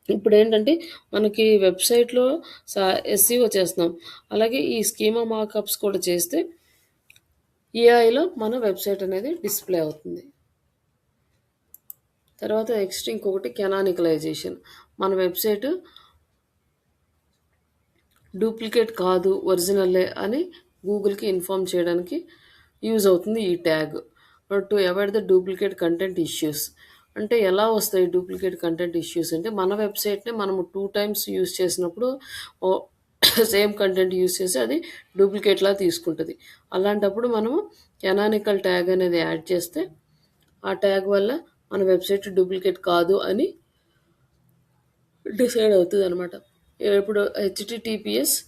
Speaker 1: ఇప్పుడేంటంటే మనకి వెబ్‌సైట్‌లో ఎస్‌ఈఓ చేస్తున్నాం. అలాగే ఈ స్కీమా మార్కప్స్ కూడా చేస్తే ఏఐలో మన వెబ్‌సైట్ అనేది డిస్‌ప్లే అవుతుంది. తర్వాత నెక్స్ట్ ఇంకొకటి కెనానికలైజేషన్. మన వెబ్‌సైట్ డూప్లికేట్ కాదు, ఒరిజినలే అని గూగుల్‌కి ఇన్ఫార్మ్ చేయడానికి యూజ్ అవుతుంది ఈ tag. To avoid the duplicate content issues. అంటే ఎలా వస్తాయి డూప్లికేట్ కంటెంట్ ఇష్యూస్ అంటే మన వెబ్‌సైట్‌ని మనము 2 టైమ్స్ యూజ్ చేసినప్పుడు ఓ సేమ్ కంటెంట్ యూజ్ చేసి అది డూప్లికేట్‌లా తీసుకుంటది. అలాంటప్పుడు మనము కెనానికల్ ట్యాగ్ అనేది యాడ్ చేస్తే ఆ ట్యాగ్ వల్ల మన వెబ్‌సైట్ డూప్లికేట్ కాదు అని డిసైడ్ అవుతదనమాట. ఇప్పుడు హెచ్‌టిటిపిఎస్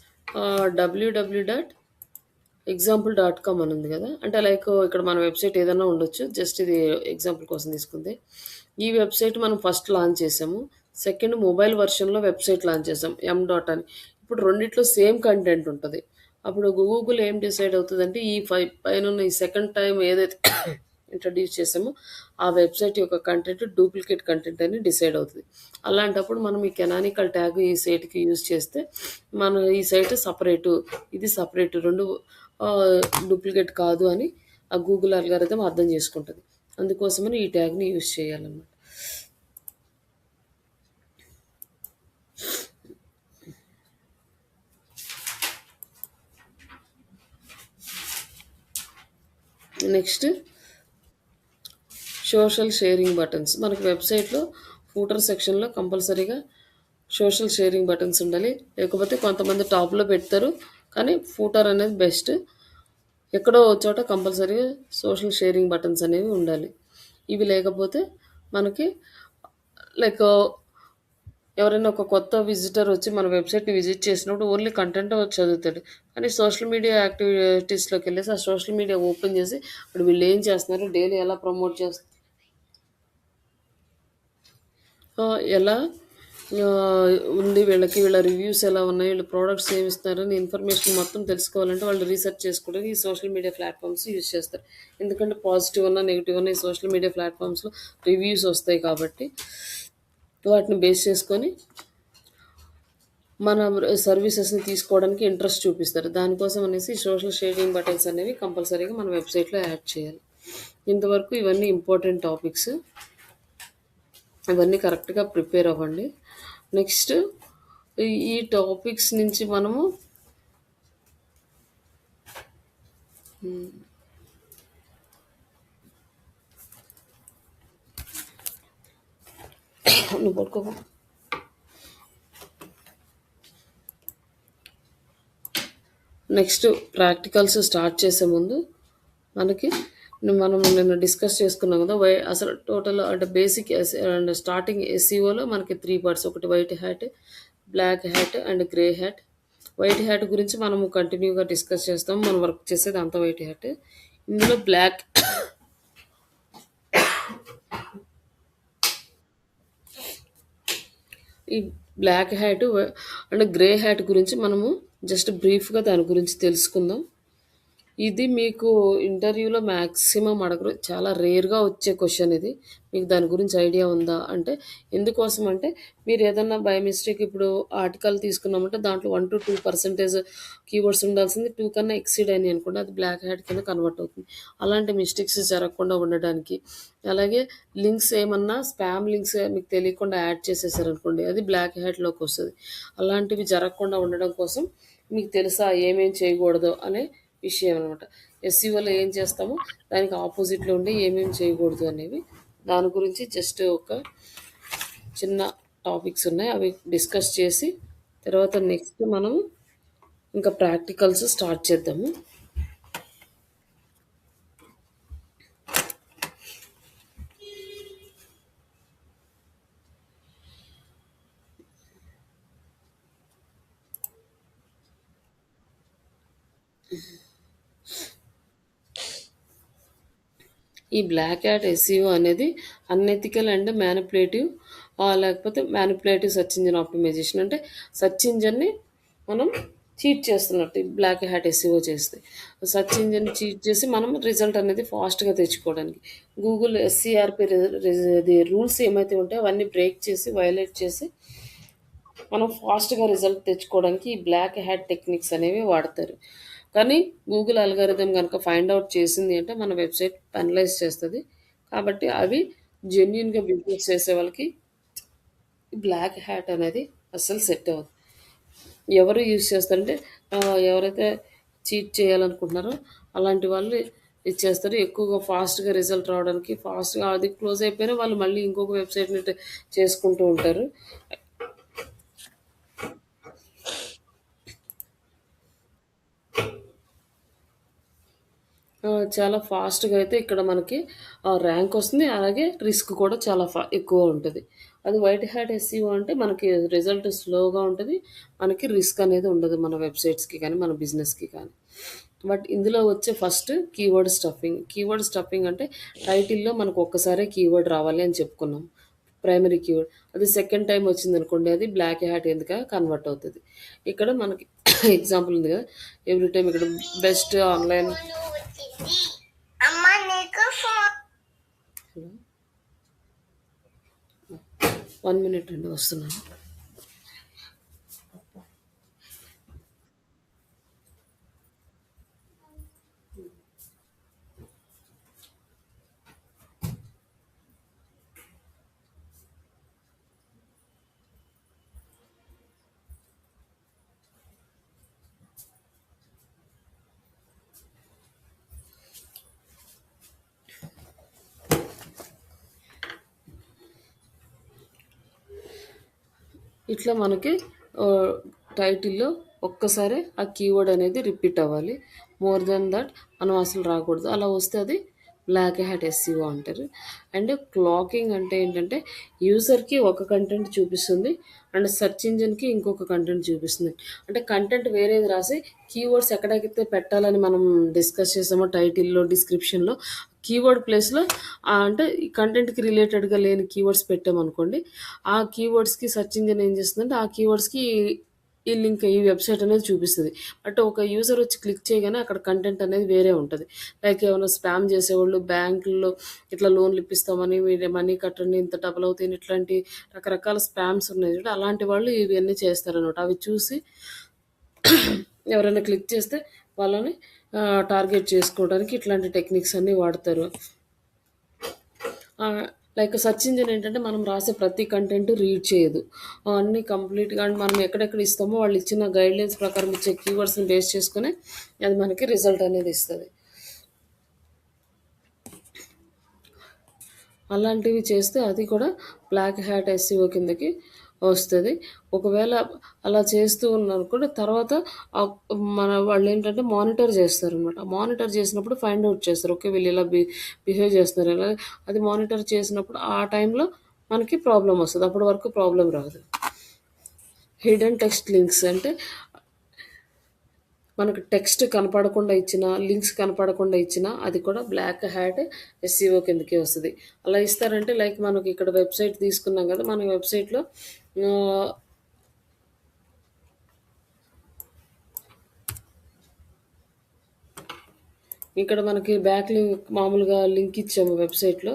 Speaker 1: www.example.com అని ఉంది కదా! అంటే లైక్ ఇక్కడ మన వెబ్‌సైట్ ఏదైనా ఉండొచ్చు. జస్ట్ ఇది ఎగ్జాంపుల్ కోసం తీసుకుంది. ఈ వెబ్‌సైట్ మనం ఫస్ట్ లాంచ్ చేసాము. సెకండ్ మొబైల్ వెర్షన్‌లో వెబ్‌సైట్ లాంచ్ చేసాం. అని. ఇప్పుడు రెండిట్లో సేమ్ కంటెంట్ ఉంటది. అప్పుడు గూగుల్ ఏం డిసైడ్ అవుతదంటే ఈ పైనున్న ఈ సెకండ్ టైమ్ ఏదైతే ఇంట్రడ్యూస్ చేసామో ఆ వెబ్సైట్ యొక్క కంటెంట్ డూప్లికేట్ కంటెంట్ అని డిసైడ్ అవుతుంది. అలాంటప్పుడు మనం ఈ కెనానికల్ ట్యాగ్ ఈ సైట్కి యూజ్ చేస్తే మన ఈ సైట్ సపరేటు, ఇది సపరేటు, రెండు డూప్లికేట్ కాదు అని ఆ గూగుల్ అల్గారిథం అర్థం చేసుకుంటుంది. అందుకోసమని ఈ ట్యాగ్ని యూజ్ చేయాలన్నమాట. Next social sharing buttons. మనకి వెబ్సైట్లో ఫూటర్ సెక్షన్లో కంపల్సరీగా సోషల్ షేరింగ్ బటన్స్ ఉండాలి. లేకపోతే కొంతమంది టాప్లో పెడతారు, కానీ ఫూటర్ అనేది బెస్ట్. ఎక్కడో ఒక చోట కంపల్సరీగా సోషల్ షేరింగ్ బటన్స్ అనేవి ఉండాలి. ఇవి లేకపోతే మనకి లైక్ ఎవరైనా ఒక కొత్త విజిటర్ వచ్చి మన వెబ్సైట్ని విజిట్ చేసినప్పుడు ఓన్లీ కంటెంట్ చదువుతాడు, కానీ సోషల్ మీడియా యాక్టివిటీస్లోకి వెళ్ళేసి ఆ సోషల్ మీడియా ఓపెన్ చేసి ఇప్పుడు వీళ్ళు ఏం చేస్తున్నారు, డైలీ ఎలా ప్రమోట్ చేస్తారు, ఎలా ఉంది, వీళ్ళ రివ్యూస్ ఎలా ఉన్నాయి, వీళ్ళ ప్రోడక్ట్స్ ఏమి ఇస్తున్నారని ఇన్ఫర్మేషన్ మొత్తం తెలుసుకోవాలంటే వాళ్ళు రీసెర్చ్ చేసుకోవడానికి ఈ సోషల్ మీడియా ప్లాట్ఫామ్స్ యూజ్ చేస్తారు. ఎందుకంటే పాజిటివ్ అన్నా నెగిటివ్ అన్నా ఈ సోషల్ మీడియా ప్లాట్ఫామ్స్లో రివ్యూస్ వస్తాయి కాబట్టి వాటిని బేస్ చేసుకొని మన సర్వీసెస్ని తీసుకోవడానికి ఇంట్రెస్ట్ చూపిస్తారు. దానికోసం అనేసి సోషల్ షేరింగ్ బటన్స్ అనేవి కంపల్సరీగా మన వెబ్సైట్లో యాడ్ చేయాలి. ఇంతవరకు ఇవన్నీ ఇంపార్టెంట్ టాపిక్స్. ఇవన్నీ కరెక్ట్గా ప్రిపేర్ అవ్వండి. నెక్స్ట్ ఈ టాపిక్స్ నుంచి మనము నువ్వు పడుకో. నెక్స్ట్ ప్రాక్టికల్స్ స్టార్ట్ చేసే ముందు మనం నిన్న డిస్కస్ చేసుకున్నాం కదా, అసలు టోటల్ అంటే బేసిక్ అండ్ స్టార్టింగ్ ఎస్ఈఓలో మనకి 3 పార్ట్స్. ఒకటి white hat, black hat and grey hat. White hat గురించి మనము కంటిన్యూగా డిస్కస్ చేస్తాం, మనం వర్క్ చేసేది అంత వైట్ హ్యాట్. ఇందులో ఈ black hat and grey hat గురించి మనము జస్ట్ బ్రీఫ్గా దాని గురించి తెలుసుకుందాం. ఇది మీకు ఇంటర్వ్యూలో మ్యాక్సిమం అడగరు, చాలా రేర్గా వచ్చే క్వశ్చన్ ఇది. మీకు దాని గురించి ఐడియా ఉందా అంటే, ఎందుకోసం అంటే మీరు ఏదన్నా బై మిస్టేక్ ఇప్పుడు ఆర్టికల్ తీసుకున్నామంటే దాంట్లో 1 to 2% కీవర్డ్స్ ఉండాల్సింది 2 కన్నా ఎక్సీడ్ అయినాయి అనుకోండి, అది బ్లాక్ హ్యాట్ కింద కన్వర్ట్ అవుతుంది. అలాంటి మిస్టేక్స్ జరగకుండా ఉండడానికి, అలాగే లింక్స్ ఏమన్నా స్పామ్ లింక్స్ మీకు తెలియకుండా యాడ్ చేసేసారనుకోండి, అది బ్లాక్ హ్యాట్లోకి వస్తుంది. అలాంటివి జరగకుండా ఉండడం కోసం మీకు తెలుసా ఏమేం చేయకూడదు అనే విషయం అనమాట. ఎస్సీఓలో ఏం చేస్తామో దానికి ఆపోజిట్లో ఉండి ఏమేమి చేయకూడదు అనేవి, దాని గురించి జస్ట్ ఒక చిన్న టాపిక్స్ ఉన్నాయి, అవి డిస్కస్ చేసి తర్వాత నెక్స్ట్ మనం ఇంకా ప్రాక్టికల్స్ స్టార్ట్ చేద్దాము. ఈ బ్లాక్ హ్యాట్ ఎస్ఈఓ అనేది అన్ఎథికల్ అండ్ మ్యానిపులేటివ్, లేకపోతే మ్యానిపులేటివ్ సెర్చ్ ఇంజిన్ ఆప్టిమైజేషన్. అంటే సెర్చ్ ఇంజిన్ని మనం చీట్ చేస్తున్నట్టు బ్లాక్ హ్యాట్ ఎస్ఈఓ చేస్తే. సెర్చ్ ఇంజిన్ చీట్ చేసి మనం రిజల్ట్ అనేది ఫాస్ట్గా తెచ్చుకోవడానికి గూగుల్ ఎస్సీఆర్పి రూల్స్ ఏమైతే ఉంటాయో అవన్నీ బ్రేక్ చేసి వైలేట్ చేసి మనం ఫాస్ట్గా రిజల్ట్ తెచ్చుకోవడానికి ఈ బ్లాక్ హ్యాట్ టెక్నిక్స్ అనేవి వాడతారు. కానీ గూగుల్ అల్గారిథం కనుక ఫైండ్ అవుట్ చేసింది అంటే మన వెబ్సైట్ పెనలైజ్ చేస్తుంది. కాబట్టి అవి జెన్యున్గా బిజినెస్ చేసే వాళ్ళకి బ్లాక్ హ్యాట్ అనేది అస్సలు సెట్ అవ్వదు. ఎవరు యూజ్ చేస్తారంటే ఎవరైతే చీట్ చేయాలనుకుంటున్నారో అలాంటి వాళ్ళు ఇది చేస్తారు. ఎక్కువగా ఫాస్ట్గా రిజల్ట్ రావడానికి, ఫాస్ట్గా అది క్లోజ్ అయిపోయినా వాళ్ళు మళ్ళీ ఇంకొక వెబ్సైట్ని చేసుకుంటూ ఉంటారు. చాలా ఫాస్ట్గా అయితే ఇక్కడ మనకి ర్యాంక్ వస్తుంది, అలాగే రిస్క్ కూడా చాలా ఎక్కువ ఉంటుంది. అది వైట్ హ్యాట్ ఎస్ఈఓ అంటే మనకి రిజల్ట్ స్లోగా ఉంటుంది, మనకి రిస్క్ అనేది ఉండదు మన వెబ్సైట్స్కి కానీ మన బిజినెస్కి కానీ. బట్ ఇందులో వచ్చే first keyword stuffing. Keyword stuffing అంటే టైటిల్లో మనకు ఒక్కసారే కీవర్డ్ రావాలి అని చెప్పుకున్నాం, ప్రైమరీ కీవర్డ్. అది సెకండ్ టైం వచ్చింది అనుకోండి, అది బ్లాక్ హ్యాట్ ఎందుక కన్వర్ట్ అవుతుంది. ఇక్కడ మనకి ఎగ్జాంపుల్ ఉంది కదా, ఎవ్రీ టైం ఇక్కడ బెస్ట్ ఆన్లైన్ 1 మినిట్ అండి వస్తున్నాను. ఇట్లా మనకి టైటిల్లో ఒక్కసారే ఆ కీవర్డ్ అనేది రిపీట్ అవ్వాలి. మోర్ దెన్ దట్ మనం అసలు రాకూడదు. అలా వస్తే అది బ్లాక్ హ్యాట్ ఎస్సీఓ అంటారు. అండ్ క్లాకింగ్ అంటే ఏంటంటే యూజర్కి ఒక కంటెంట్ చూపిస్తుంది అండ్ సెర్చ్ ఇంజిన్కి ఇంకొక కంటెంట్ చూపిస్తుంది. అంటే కంటెంట్ వేరేది రాసి కీవర్డ్స్ ఎక్కడైతే పెట్టాలని మనం డిస్కస్ చేసామో టైటిల్లో, డిస్క్రిప్షన్లో, కీవర్డ్ ప్లేస్లో అంటే ఈ కంటెంట్కి రిలేటెడ్గా లేని కీవర్డ్స్ పెట్టామనుకోండి, ఆ కీవర్డ్స్కి సెర్చ్ ఇంజిన్ ఏం చేస్తుందంటే ఆ కీవర్డ్స్కి ఈ లింక్ ఈ వెబ్సైట్ అనేది చూపిస్తుంది. బట్ ఒక యూజర్ వచ్చి క్లిక్ చేయగానే అక్కడ కంటెంట్ అనేది వేరే ఉంటుంది. లైక్ ఏమైనా స్పామ్ చేసేవాళ్ళు బ్యాంకుల్లో ఇట్లా లోన్లు ఇప్పిస్తామని మీరు మనీ కట్టండి ఇంత డబుల్ అవుతాయి ఇట్లాంటి రకరకాల స్పామ్స్ ఉన్నాయి చూడండి, అలాంటి వాళ్ళు ఇవన్నీ చేస్తారనమాట. అవి చూసి ఎవరైనా క్లిక్ చేస్తే వాళ్ళని టార్గెట్ చేసుకోవడానికి ఇట్లాంటి టెక్నిక్స్ అన్నీ వాడతారు. లైక్ సెర్చ్ ఇంజిన్ ఏంటంటే మనం రాసే ప్రతి కంటెంట్ రీడ్ చేయదు. అన్నీ కంప్లీట్గా మనం ఎక్కడెక్కడ ఇస్తామో వాళ్ళు ఇచ్చిన గైడ్లైన్స్ ప్రకారం ఇచ్చే కీవర్డ్స్ని బేస్ చేసుకుని అది మనకి రిజల్ట్ అనేది ఇస్తుంది. అలాంటివి చేస్తే అది కూడా బ్లాక్ హ్యాట్ ఎస్సీఓ కిందకి వస్తుంది. ఒకవేళ అలా చేస్తూ ఉన్నారు కూడా తర్వాత మన వాళ్ళు ఏంటంటే మానిటర్ చేస్తారనమాట. మానిటర్ చేసినప్పుడు ఫైండ్ అవుట్ చేస్తారు, ఓకే వీళ్ళు ఇలా బిహేవ్ చేస్తున్నారు ఇలా. అది మానిటర్ చేసినప్పుడు ఆ టైంలో మనకి ప్రాబ్లం వస్తుంది, అప్పటి వరకు ప్రాబ్లం రాదు. హిడెన్ టెక్స్ట్ లింక్స్ అంటే మనకు టెక్స్ట్ కనపడకుండా ఇచ్చిన, లింక్స్ కనపడకుండా ఇచ్చిన అది కూడా బ్లాక్ హ్యాట్ ఎస్సీఓ కిందకే వస్తుంది. అలా ఇస్తారంటే లైక్ మనకి ఇక్కడ వెబ్సైట్ తీసుకున్నాం కదా, మన వెబ్సైట్లో ఇక్కడ మనకి బ్యాక్ లింక్ మామూలుగా లింక్ ఇచ్చాము వెబ్సైట్లో.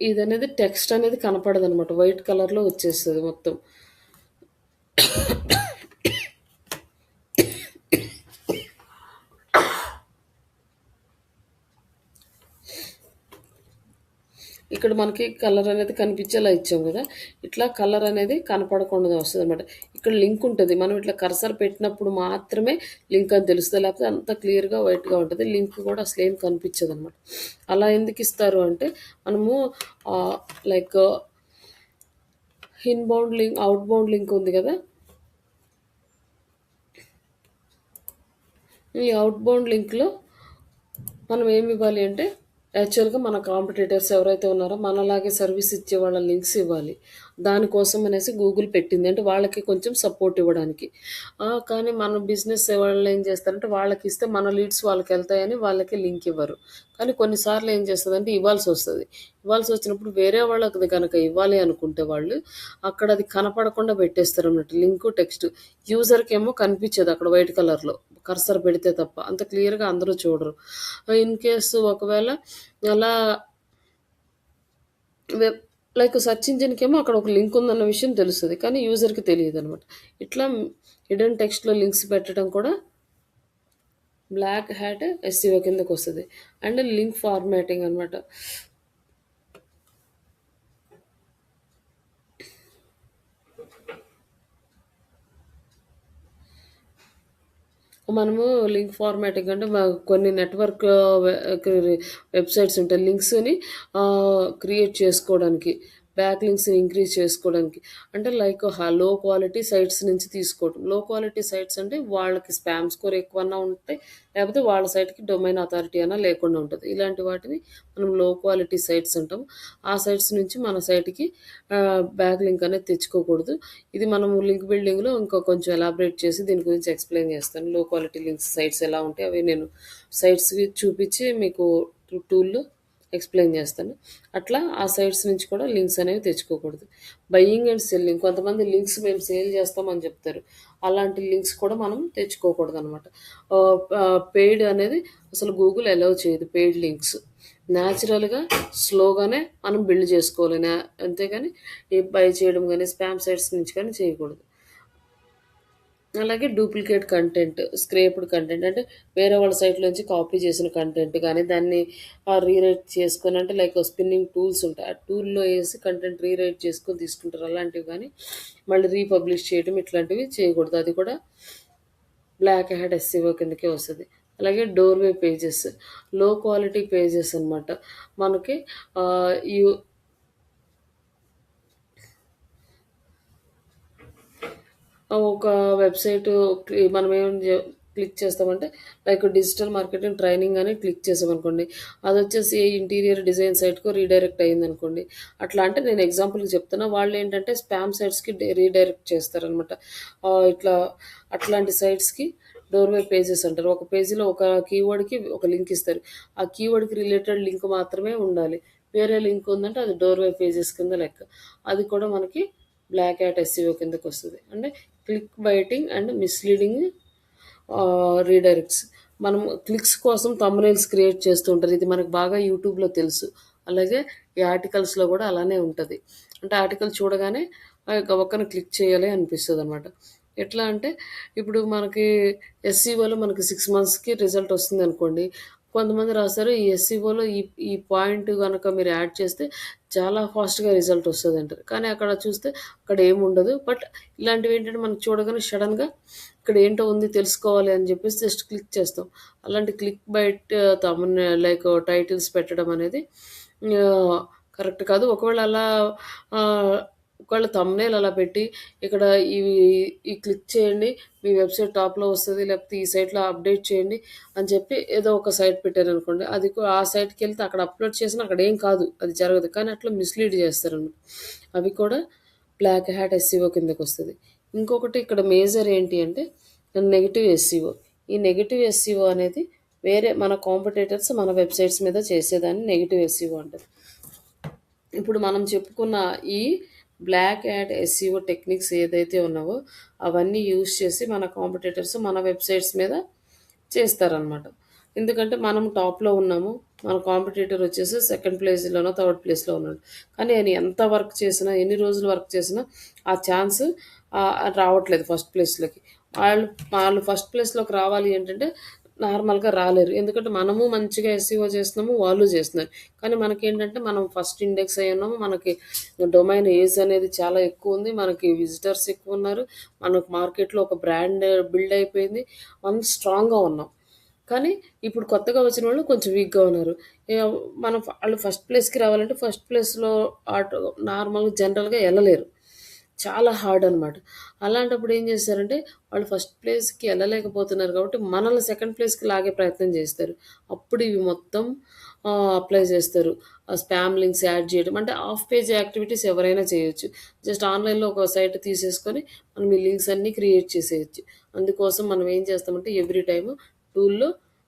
Speaker 1: ఇది అనేది టెక్స్ట్ అనేది కనపడదు అనమాట, వైట్ కలర్లో వచ్చేస్తుంది మొత్తం. ఇక్కడ మనకి కలర్ అనేది కనిపించేలా ఇచ్చాం కదా, ఇట్లా కలర్ అనేది కనపడకుండా వస్తుంది అనమాట. ఇక్కడ లింక్ ఉంటుంది, మనం ఇట్లా కర్సర్ పెట్టినప్పుడు మాత్రమే లింక్ అని తెలుస్తుంది, లేకపోతే అంత క్లియర్గా వైట్గా ఉంటుంది. లింక్ కూడా అసలు ఏం కనిపించదు అనమాట. అలా ఎందుకు ఇస్తారు అంటే మనము like inbound link, outbound link ఉంది కదా, ఈ అవుట్బౌండ్ లింక్లో మనం ఏమి ఇవ్వాలి అంటే యాక్చువల్గా మన కాంపిటేటర్స్ ఎవరైతే ఉన్నారో మనలాగే సర్వీస్ ఇచ్చే వాళ్ళ లింక్స్ ఇవ్వాలి. దానికోసం అనేసి గూగుల్ పెట్టింది, అంటే వాళ్ళకి కొంచెం సపోర్ట్ ఇవ్వడానికి. కానీ మన బిజినెస్ వాళ్ళు ఏం చేస్తారంటే వాళ్ళకి ఇస్తే మన లీడ్స్ వాళ్ళకి వెళ్తాయని వాళ్ళకి లింక్ ఇవ్వరు. కానీ కొన్నిసార్లు ఏం చేస్తుందంటే ఇవ్వాల్సి వస్తుంది. ఇవ్వాల్సి వచ్చినప్పుడు వేరే వాళ్ళకి కనుక ఇవ్వాలి అనుకుంటే వాళ్ళు అక్కడ అది కనపడకుండా పెట్టేస్తారు అన్నట్టు, లింకు టెక్స్ట్. యూజర్కి ఏమో కనిపించదు అక్కడ వైట్ కలర్లో కర్సర్ పెడితే తప్ప, అంత క్లియర్గా అందరూ చూడరు. ఇన్ కేసు ఒకవేళ అలా వెబ్ లైక్ సెర్చ్ ఇంజిన్కి ఏమో అక్కడ ఒక లింక్ ఉందన్న విషయం తెలుస్తుంది, కానీ యూజర్కి తెలియదు అనమాట. ఇట్లా హిడెన్ టెక్స్ట్లో లింక్స్ పెట్టడం కూడా బ్లాక్ హ్యాట్ ఎస్సీఓ కిందకు వస్తుంది. అండ్ లింక్ ఫార్మాటింగ్ అనమాట. మనము లింక్ ఫార్మాటింగ్ అంటే కొన్ని నెట్వర్క్ వెబ్సైట్స్ ఉంటాయి, లింక్స్ని క్రియేట్ చేసుకోవడానికి, బ్యాక్ లింక్స్ని ఇంక్రీజ్ చేసుకోవడానికి. అంటే లైక్ లో క్వాలిటీ సైట్స్ నుంచి తీసుకోవడం. లో క్వాలిటీ సైట్స్ అంటే వాళ్ళకి స్పామ్ స్కోర్ ఎక్కువన్నా ఉంటాయి, లేకపోతే వాళ్ళ సైట్కి డొమైన్ అథారిటీ అన్నా లేకుండా ఉంటుంది. ఇలాంటి వాటిని మనం లో క్వాలిటీ సైట్స్ అంటాం. ఆ సైట్స్ నుంచి మన సైట్కి బ్యాక్ లింక్ అనేది తెచ్చుకోకూడదు. ఇది మనం లింక్ బిల్డింగ్లో ఇంకా కొంచెం ఎలాబరేట్ చేసి దీని గురించి ఎక్స్ప్లెయిన్ చేస్తాను. లో క్వాలిటీ లింక్స్ సైట్స్ ఎలా ఉంటాయి అవి నేను సైట్స్కి చూపించి మీకు టూల్లో ఎక్స్ప్లెయిన్ చేస్తాను. అట్లా ఆ సైట్స్ నుంచి కూడా లింక్స్ అనేవి తెచ్చుకోకూడదు. బయ్యింగ్ అండ్ సెల్లింగ్, కొంతమంది లింక్స్ మేము సేల్ చేస్తామని చెప్తారు, అలాంటి లింక్స్ కూడా మనం తెచ్చుకోకూడదు అనమాట. పెయిడ్ అనేది అసలు గూగుల్ అలౌ చేయదు, పెయిడ్ లింక్స్. న్యాచురల్‌గా, స్లోగానే మనం బిల్డ్ చేసుకోవాలి. అంతేగాని ఈ బై చేయడం గాని, స్పామ్ సైట్స్ నుంచి కానీ చేయకూడదు. అలాగే డూప్లికేట్ కంటెంట్, స్క్రేప్డ్ కంటెంట్ అంటే వేరే వాళ్ళ సైట్ నుంచి కాపీ చేసిన కంటెంట్ గానీ, దాన్ని రీరైట్ చేసుకొని అంటే లైక్ స్పిన్నింగ్ టూల్స్ ఉంటాయి. ఆ టూల్‌లో ఏసి కంటెంట్ రీరైట్ చేసుకొని తీసుకుంటారు. అలాంటివి గానీ, మళ్ళీ రీపబ్లిష్ చేయడం ఇట్లాంటివి చేయకూడదు. అది కూడా బ్లాక్ హ్యాట్ ఎస్సీఓ కిందకే వస్తది. అలాగే డోర్‌వే పేజెస్, లో క్వాలిటీ పేజెస్ అనమాట. మనకి ఆహ్, యు ఒక వెబ్‌సైటు మనం క్లిక్ చేస్తామంటే లైక్ డిజిటల్ మార్కెటింగ్ ట్రైనింగ్ అని క్లిక్ చేసామనుకోండి. అదొచ్చేసి ఇంటీరియర్ డిజైన్ సైట్‌కో రీడైరెక్ట్ అయిందనుకోండి. అట్లా అంటే నేను ఎగ్జాంపుల్‌కి చెప్తున్నా. వాళ్ళేంటంటే స్పామ్ సైట్స్‌కి రీడైరెక్ట్ చేస్తారనమాట. ఇట్లా అట్లాంటి సైట్స్‌కి డోర్‌వే పేజెస్ అంటారు. ఒక పేజీలో ఒక కీవర్డ్‌కి ఒక లింక్ ఇస్తారు. ఆ కీవర్డ్‌కి రిలేటెడ్ లింక్ మాత్రమే ఉండాలి. వేరే లింక్ ఉందంటే అది డోర్‌వే పేజెస్ కింద లెక్క. అది కూడా మనకి బ్లాక్ హ్యాట్ ఎస్సీఓ కిందకొస్తది. అంటే click baiting and misleading redirects. మనం క్లిక్స్ కోసం థంబ్‌నెయిల్స్ క్రియేట్ చేస్తూ ఉంటారు. ఇది మనకు బాగా యూట్యూబ్‌లో తెలుసు. అలాగే ఈ ఆర్టికల్స్‌లో గూడా అలానే ఉంటది. అంటే ఆర్టికల్ చూడగానే గబక్కన క్లిక్ చేయాలి అనిపిస్తదనమాట. ఎట్లా అంటే ఇప్పుడు మనకి ఎస్‌సీఓలో మనకి 6 మంత్స్‌కి రిజల్ట్ వస్తుందనుకోండి. కొంతమంది రాస్తారు ఈ ఎస్‌సీఓలో ఈ ఈ పాయింట్ గనక మీరు యాడ్ చేస్తే చాలా ఫాస్ట్‌గా రిజల్ట్ వస్తదంటారు. కానీ అక్కడ చూస్తే అక్కడ ఏముండదు. బట్ ఇలాంటివేంటంటే మనకు చూడగానే సడెన్‌గా ఇక్కడ ఏంటో ఉంది తెలుసుకోవాలి అని జెప్పేసి జస్ట్ క్లిక్ చేస్తాం. అలాంటి క్లిక్ బైట్ లైక్ టైటిల్స్ పెట్టడం అనేది ఆహ్, కరెక్ట్ కాదు. ఒకవేళ అలా ఆహ్, ఒకవేళ థంబ్‌నెయిల్ అలా పెట్టి ఇక్కడ ఇవి ఈ క్లిక్ చేయండి. మీ వెబ్‌సైట్ టాప్‌లో వస్తది. లేకపోతే ఈ సైట్‌లో అప్డేట్ చేయండి అని చెప్పి ఏదో ఒక సైట్ పెట్టారనుకోండి. అది ఆ సైట్‌కెళ్తే అక్కడ అప్‌లోడ్ చేసినా అక్కడేం కాదు. అది జరగదు. కానీ అట్లా మిస్‌లీడ్ చేస్తారనమాట. అవి కూడా బ్లాక్ హ్యాట్ ఎస్‌సీఓ కిందకొస్తది. ఇంకొకటి ఇక్కడ మేజర్ ఏంటి అంటే నెగెటివ్ ఎస్‌సీఓ. ఈ నెగెటివ్ ఎస్‌సీఓ అనేది వేరే మన కాంపిటీటర్స్ మన వెబ్‌సైట్స్ మీద చేసేదాన్ని నెగెటివ్ ఎస్‌సీఓ అంటారు. ఇప్పుడు మనం చెప్పుకున్న ఈ బ్లాక్ యాడ్ ఎస్‌సీఓ టెక్నిక్స్ ఏదైతే ఉన్నావో అవన్నీ యూజ్ చేసి మన కాంపిటీటర్స్ మన వెబ్‌సైట్స్ మీద చేస్తారనమాట. ఎందుకంటే మనం టాప్‌లో ఉన్నాము. మన కాంపిటీటర్ వచ్చేసి సెకండ్ ప్లేస్‌లోనో, థర్డ్ ప్లేస్‌లో ఉన్నాడు. కానీ ఆయన ఎంత వర్క్ చేసినా, ఎన్ని రోజులు వర్క్ చేసినా ఆ ఛాన్స్ రావట్లేదు ఫస్ట్ ప్లేస్‌లోకి. వాళ్ళు వాళ్ళు ఫస్ట్ ప్లేస్‌లోకి రావాలి ఏంటంటే నార్మల్‌గా రాలేరు. ఎందుకంటే మనము మంచిగా ఎస్‌సీఓ చేస్తున్నాము, వాళ్ళు చేస్తున్నారు. కానీ మనకేంటంటే మనం ఫస్ట్ ఇండెక్స్ అయ్యి ఉన్నాము. మనకి డొమైన్ ఏజ్ అనేది చాలా ఎక్కువుంది. మనకి విజిటర్స్ ఎక్కువున్నారు. మనకు మార్కెట్‌లో ఒక బ్రాండ్ బిల్డ్ అయిపోయింది. మనం స్ట్రాంగ్‌గా ఉన్నాం. కానీ ఇప్పుడు కొత్తగా వచ్చినోళ్ళు కొంచెం వీక్‌గా ఉన్నారు. మనం ఆళ్ళు ఫస్ట్ ప్లేస్‌కి రావాలంటే ఫస్ట్ ప్లేస్‌లో నార్మల్‌గా జనరల్‌గా ఎళ్ళలేరు. చాలా హార్డ్ అనమాట. అలాంటప్పుడు ఏం చేస్తారంటే వాళ్ళు ఫస్ట్ ప్లేస్‌కి ఎళ్ళలేకపోతున్నారు కాబట్టి మనల్ని సెకండ్ ప్లేస్‌కి లాగే ప్రయత్నం చేస్తారు. అప్పుడు ఇవి మొత్తం అప్లై చేస్తారు. స్పామ్ లింక్స్ యాడ్ చేయడం అంటే హాఫ్ పేజ్ యాక్టివిటీస్ ఎవరైనా చేయొచ్చు. జస్ట్ ఆన్‌లైన్‌లో ఒక సైట్ తీసేసుకొని మనం ఈ లింక్స్ అన్నీ క్రియేట్ చేసేయొచ్చు. అందుకోసం మనం ఏం చేస్తామంటే ఎవ్రీ టైము టూల్‌లో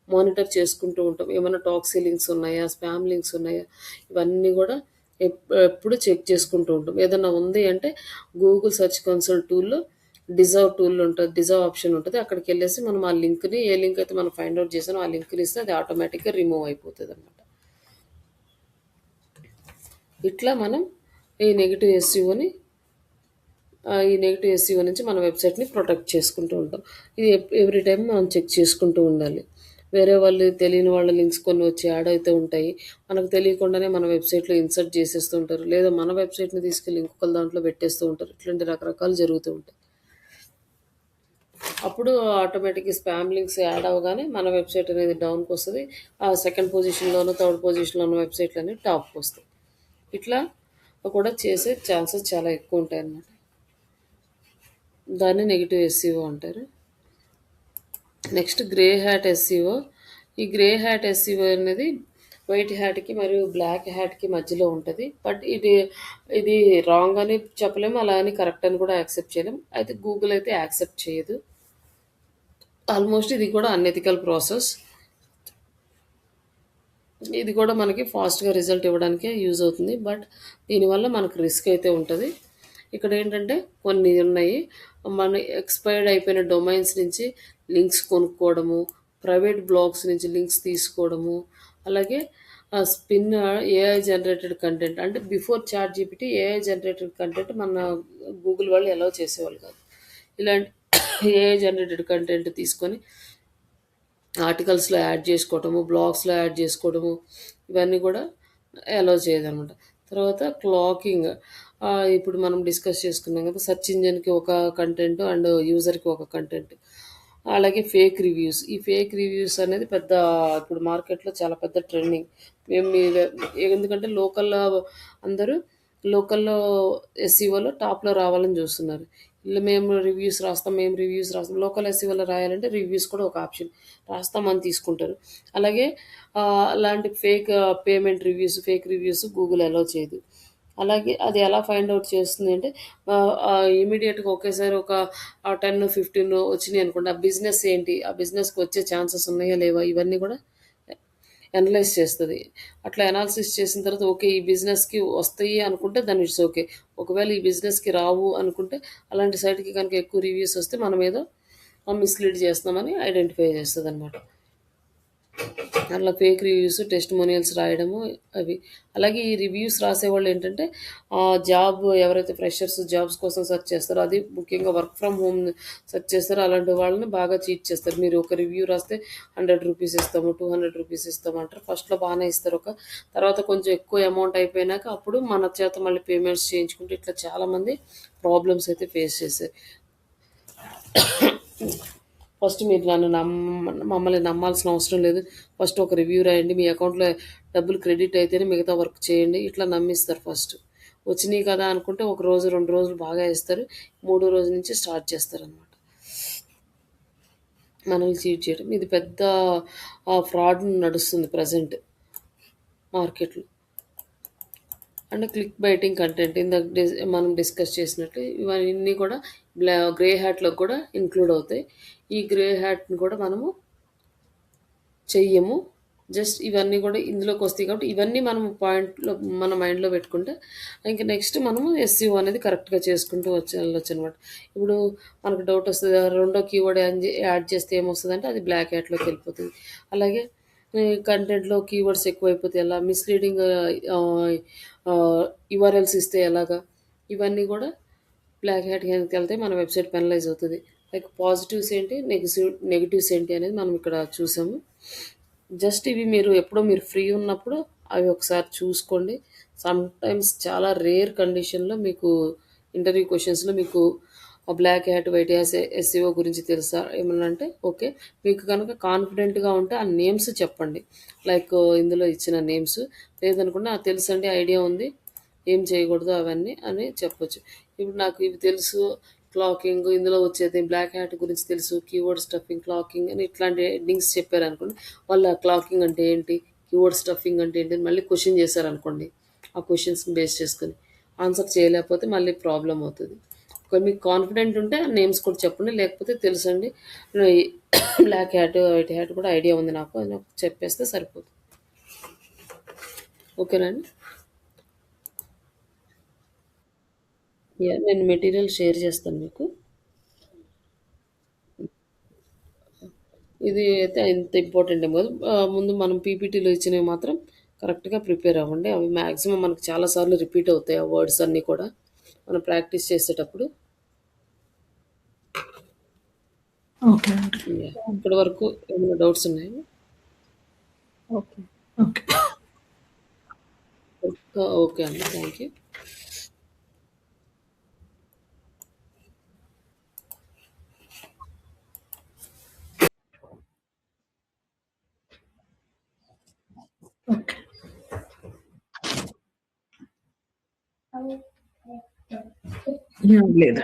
Speaker 1: మానిటర్ చేసుకుంటూ ఉంటాం. ఏమన్నా టాక్సీ లింక్స్ ఉన్నాయా? స్పామ్ లింక్స్ ఉన్నాయా? ఇవన్నీ గూడా ఎప్పుడు చెక్ చేసుకుంటూ ఉంటాం. ఏదన్నా ఉంది అంటే గూగుల్ సెర్చ్ కన్సోల్ టూల్‌లో డిజర్వ్ టూల్ ఉంటది. డిజర్వ్ ఆప్షన్ ఉంటది. అక్కడికెళ్ళేసి మనం ఆ లింక్‌ని ఏ లింక్ అయితే మనం ఫైండ్ ఔట్ చేసామో ఆ లింక్‌ని ఇస్తే అది ఆటోమేటిక్‌గా రిమూవ్ అయిపోతదనమాట. ఇట్లా మనం ఈ నెగెటివ్ ఎస్‌ఈఓని ఈ నెగెటివ్ ఎస్‌ఈఓ నుంచి మన వెబ్‌సైట్‌ని ప్రొటెక్ట్ చేసుకుంటూ ఉంటాం. ఇది ఎవ్రీ టైమ్ మనం చెక్ చేసుకుంటూ ఉండాలి. వేరే వాళ్ళు తెలియని వాళ్ళ లింక్స్ కొన్ని వచ్చి యాడ్ అవుతూ ఉంటాయి. మనకు తెలియకుండానే మన వెబ్‌సైట్‌లో ఇన్సర్ట్ చేసేస్తూ ఉంటారు. లేదా మన వెబ్‌సైట్‌ని తీసుకెళ్ళి ఇంకొకళ్ళ దాంట్లో పెట్టేస్తూ ఉంటారు. ఇట్లాంటి రకరకాలు జరుగుతూ ఉంటాయి. అప్పుడు ఆటోమేటిక్‌గా స్పామ్ లింక్స్ యాడ్ అవ్వగానే మన వెబ్‌సైట్ అనేది డౌన్‌కొస్తది. ఆ సెకండ్ పొజిషన్‌లోనో, థర్డ్ పొజిషన్‌లో ఉన్న వెబ్‌సైట్‌లన్నీ టాప్‌కొస్తాయి. ఇట్లా కూడా చేసే ఛాన్సెస్ చాలా ఎక్కువుంటాయన్నమాట. దాన్ని నెగెటివ్ ఎస్‌ఈఓ అంటారు. Next grey hat SEO. ఈ గ్రే హ్యాట్ ఎస్‌ఈఓ అనేది వైట్ హ్యాట్‌కి మరియు బ్లాక్ హ్యాట్‌కి మధ్యలో ఉంటది. బట్ ఇది రాంగ్ అని చెప్పలేము. అలా అని కరెక్ట్ అని కూడా యాక్సెప్ట్ చేయలేం. అయితే గూగుల్ అయితే యాక్సెప్ట్ చేయదు. ఆల్మోస్ట్ ఇది కూడా అన్ఎథికల్ ప్రాసెస్. ఇది కూడా మనకి ఫాస్ట్‌గా రిజల్ట్ ఇవ్వడానికే యూజ్ అవుతుంది. బట్ దీనివల్ల మనకు రిస్క్ అయితే ఉంటది. ఇక్కడేంటంటే కొన్ని ఉన్నాయి. మన ఎక్స్‌పైర్డ్ అయిపోయిన డొమైన్స్ నుంచి లింక్స్ కొనుక్కోవడము, ప్రైవేట్ బ్లాగ్స్ నుంచి లింక్స్ తీసుకోవడము, అలాగే స్పిన్ ఏఐ జనరేటెడ్ కంటెంట్ అంటే before ChatGPT AI generated content మన గూగుల్ వాళ్ళు ఎలా చేసేవాళ్ళు కాదు. ఇలాంటి ఏఐ జనరేటెడ్ కంటెంట్ తీసుకొని ఆర్టికల్స్లో యాడ్ చేసుకోవటము, బ్లాగ్స్లో యాడ్ చేసుకోవడము, ఇవన్నీ కూడా అలౌ చేయదనమాట. తర్వాత క్లాకింగ్, ఇప్పుడు మనం డిస్కస్ చేసుకున్నాం కదా, సెర్చ్ ఇంజిన్కి ఒక కంటెంట్ అండ్ యూజర్కి ఒక కంటెంట్. అలాగే ఫేక్ రివ్యూస్, ఈ ఫేక్ రివ్యూస్ అనేది పెద్ద ఇప్పుడు మార్కెట్లో చాలా పెద్ద ట్రెండింగ్. మేము ఎందుకంటే లోకల్లో అందరూ లోకల్లో ఎస్సీఓలో టాప్లో రావాలని చూస్తున్నారు. ఇలా మేము రివ్యూస్ రాస్తాం. లోకల్ ఎస్సీఓలో రాయాలంటే రివ్యూస్ కూడా ఒక ఆప్షన్ రాస్తామని తీసుకుంటారు. అలాగే అలాంటి payment reviews, fake reviews Google allow చేయదు. అలాగే అది ఎలా ఫైండ్ అవుట్ చేస్తుంది అంటే ఇమీడియట్గా ఒకేసారి ఒక 10, 15 వచ్చినాయి అనుకోండి, ఆ బిజినెస్ ఏంటి, ఆ బిజినెస్కి వచ్చే ఛాన్సెస్ ఉన్నాయా లేవా, ఇవన్నీ కూడా అనలైజ్ చేస్తుంది. అట్లా అనాలిసిస్ చేసిన తర్వాత ఓకే ఈ బిజినెస్కి వస్తాయి అనుకుంటే దాని ఇట్స్ ఓకే. ఒకవేళ ఈ బిజినెస్కి రావు అనుకుంటే అలాంటి సైట్కి కనుక ఎక్కువ రివ్యూస్ వస్తే మనం ఏదో మిస్లీడ్ చేస్తున్నామని ఐడెంటిఫై చేస్తుంది అనమాట. అట్లా ఫేక్ రివ్యూస్, టెస్టిమోనియల్స్ రాయడము అవి. అలాగే ఈ రివ్యూస్ రాసేవాళ్ళు ఏంటంటే జాబ్ ఎవరైతే ఫ్రెషర్స్ జాబ్స్ కోసం సెర్చ్ చేస్తారో, అది ముఖ్యంగా వర్క్ ఫ్రమ్ హోమ్ సెర్చ్ చేస్తారో అలాంటి వాళ్ళని బాగా చీట్ చేస్తారు. మీరు ఒక రివ్యూ రాస్తే 100 రూపీస్ ఇస్తాము, 200 రూపీస్ ఇస్తాము అంటారు. ఫస్ట్లో బాగానే ఇస్తారు, తర్వాత కొంచెం ఎక్కువ అమౌంట్ అయిపోయినాక అప్పుడు మన చేత మళ్ళీ పేమెంట్స్ చేయించుకుంటే ఇట్లా చాలామంది ప్రాబ్లమ్స్ అయితే ఫేస్ చేశారు. ఫస్ట్ మీరు మమ్మల్ని నమ్మాల్సిన అవసరం లేదు, ఫస్ట్ ఒక రివ్యూ రాయండి, మీ అకౌంట్లో డబ్బులు క్రెడిట్ అయితేనే మిగతా వర్క్ చేయండి, ఇట్లా నమ్మిస్తారు. ఫస్ట్ వచ్చినాయి కదా అనుకుంటే ఒక రోజు 2 రోజులు బాగా ఇస్తారు, 3వ రోజు నుంచి స్టార్ట్ చేస్తారనమాట మనల్ని చీట్ చేయడం. ఇది పెద్ద ఫ్రాడ్ నడుస్తుంది ప్రజెంట్ మార్కెట్లో. అండ్ క్లిక్ బైటింగ్ కంటెంట్ ఇందాక మనం డిస్కస్ చేసినట్టు ఇవన్నీ కూడా గ్రే హ్యాట్లోకి కూడా ఇంక్లూడ్ అవుతాయి. ఈ గ్రే హ్యాట్ని కూడా మనము చెయ్యము. జస్ట్ ఇవన్నీ కూడా ఇందులోకి వస్తాయి కాబట్టి ఇవన్నీ మనం పాయింట్లో మన మైండ్లో పెట్టుకుంటే ఇంకా నెక్స్ట్ మనము ఎస్సీఓ అనేది కరెక్ట్గా చేసుకుంటూ వెళ్ళొచ్చు అనమాట. ఇప్పుడు మనకు డౌట్ వస్తుంది, రెండో కీవర్డ్ యాడ్ చేస్తే ఏమొస్తుంది అంటే అది బ్లాక్ హ్యాట్లోకి వెళ్ళిపోతుంది. అలాగే కంటెంట్లో కీవర్డ్స్ ఎక్కువైపోతే ఎలా, మిస్లీడింగ్ యూఆర్ఎల్స్ ఇస్తే ఎలాగా, ఇవన్నీ కూడా బ్లాక్ హ్యాట్ కిందకి వెళ్తే మన వెబ్సైట్ పెనలైజ్ అవుతుంది. లైక్ పాజిటివ్స్ ఏంటి, నెగిటివ్స్ ఏంటి అనేది మనం ఇక్కడ చూసాము. జస్ట్ ఇవి మీరు ఫ్రీ ఉన్నప్పుడు అవి ఒకసారి చూసుకోండి. సమ్టైమ్స్ చాలా రేర్ కండిషన్లో మీకు ఇంటర్వ్యూ క్వశ్చన్స్లో మీకు black hat, white hat SEO గురించి తెలుసా ఏమన్నా అంటే ఓకే. మీకు కనుక కాన్ఫిడెంట్గా ఉంటే ఆ నేమ్స్ చెప్పండి, లైక్ ఇందులో ఇచ్చిన నేమ్స్. లేదనుకుంటే తెలుసండి, ఐడియా ఉంది, ఏం చేయకూడదు అవన్నీ అని చెప్పొచ్చు. ఇప్పుడు నాకు ఇవి తెలుసు, క్లాకింగ్ ఇందులో వచ్చేది బ్లాక్ హ్యాట్ గురించి తెలుసు, కీవర్డ్ స్టఫింగ్, క్లాకింగ్ అని ఇట్లాంటి హెడ్డింగ్స్ చెప్పారనుకోండి, వాళ్ళ క్లాకింగ్ అంటే ఏంటి, కీవర్డ్ స్టఫింగ్ అంటే ఏంటి అని మళ్ళీ క్వశ్చన్ చేశారనుకోండి, ఆ క్వశ్చన్స్ని బేస్ చేసుకొని ఆన్సర్ చేయలేకపోతే మళ్ళీ ప్రాబ్లం అవుతుంది. ఒకవేళ మీకు కాన్ఫిడెంట్ ఉంటే నేమ్స్ కూడా చెప్పండి, లేకపోతే తెలుసండి బ్లాక్ హ్యాట్, వైట్ హ్యాట్ కూడా ఐడియా ఉంది నాకు అని చెప్పేస్తే సరిపోతుంది. ఓకేనండి. నేను మెటీరియల్ షేర్ చేస్తాను మీకు. ఇది అయితే ఇంత ఇంపార్టెంట్ ఏం కాదు. ముందు మనం పీపీటీలో ఇచ్చినవి మాత్రం కరెక్ట్గా ప్రిపేర్ అవ్వండి. అవి మ్యాక్సిమం మనకు చాలాసార్లు రిపీట్ అవుతాయి ఆ వర్డ్స్ అన్నీ కూడా మనం ప్రాక్టీస్ చేసేటప్పుడు.
Speaker 3: ఓకే.
Speaker 1: ఇప్పటి వరకు ఏమైనా డౌట్స్ ఉన్నాయా?
Speaker 3: ఓకే. ఓకే.
Speaker 1: ఓకే అండి, థ్యాంక్ యూ.
Speaker 3: ఓకే.
Speaker 2: లేదు.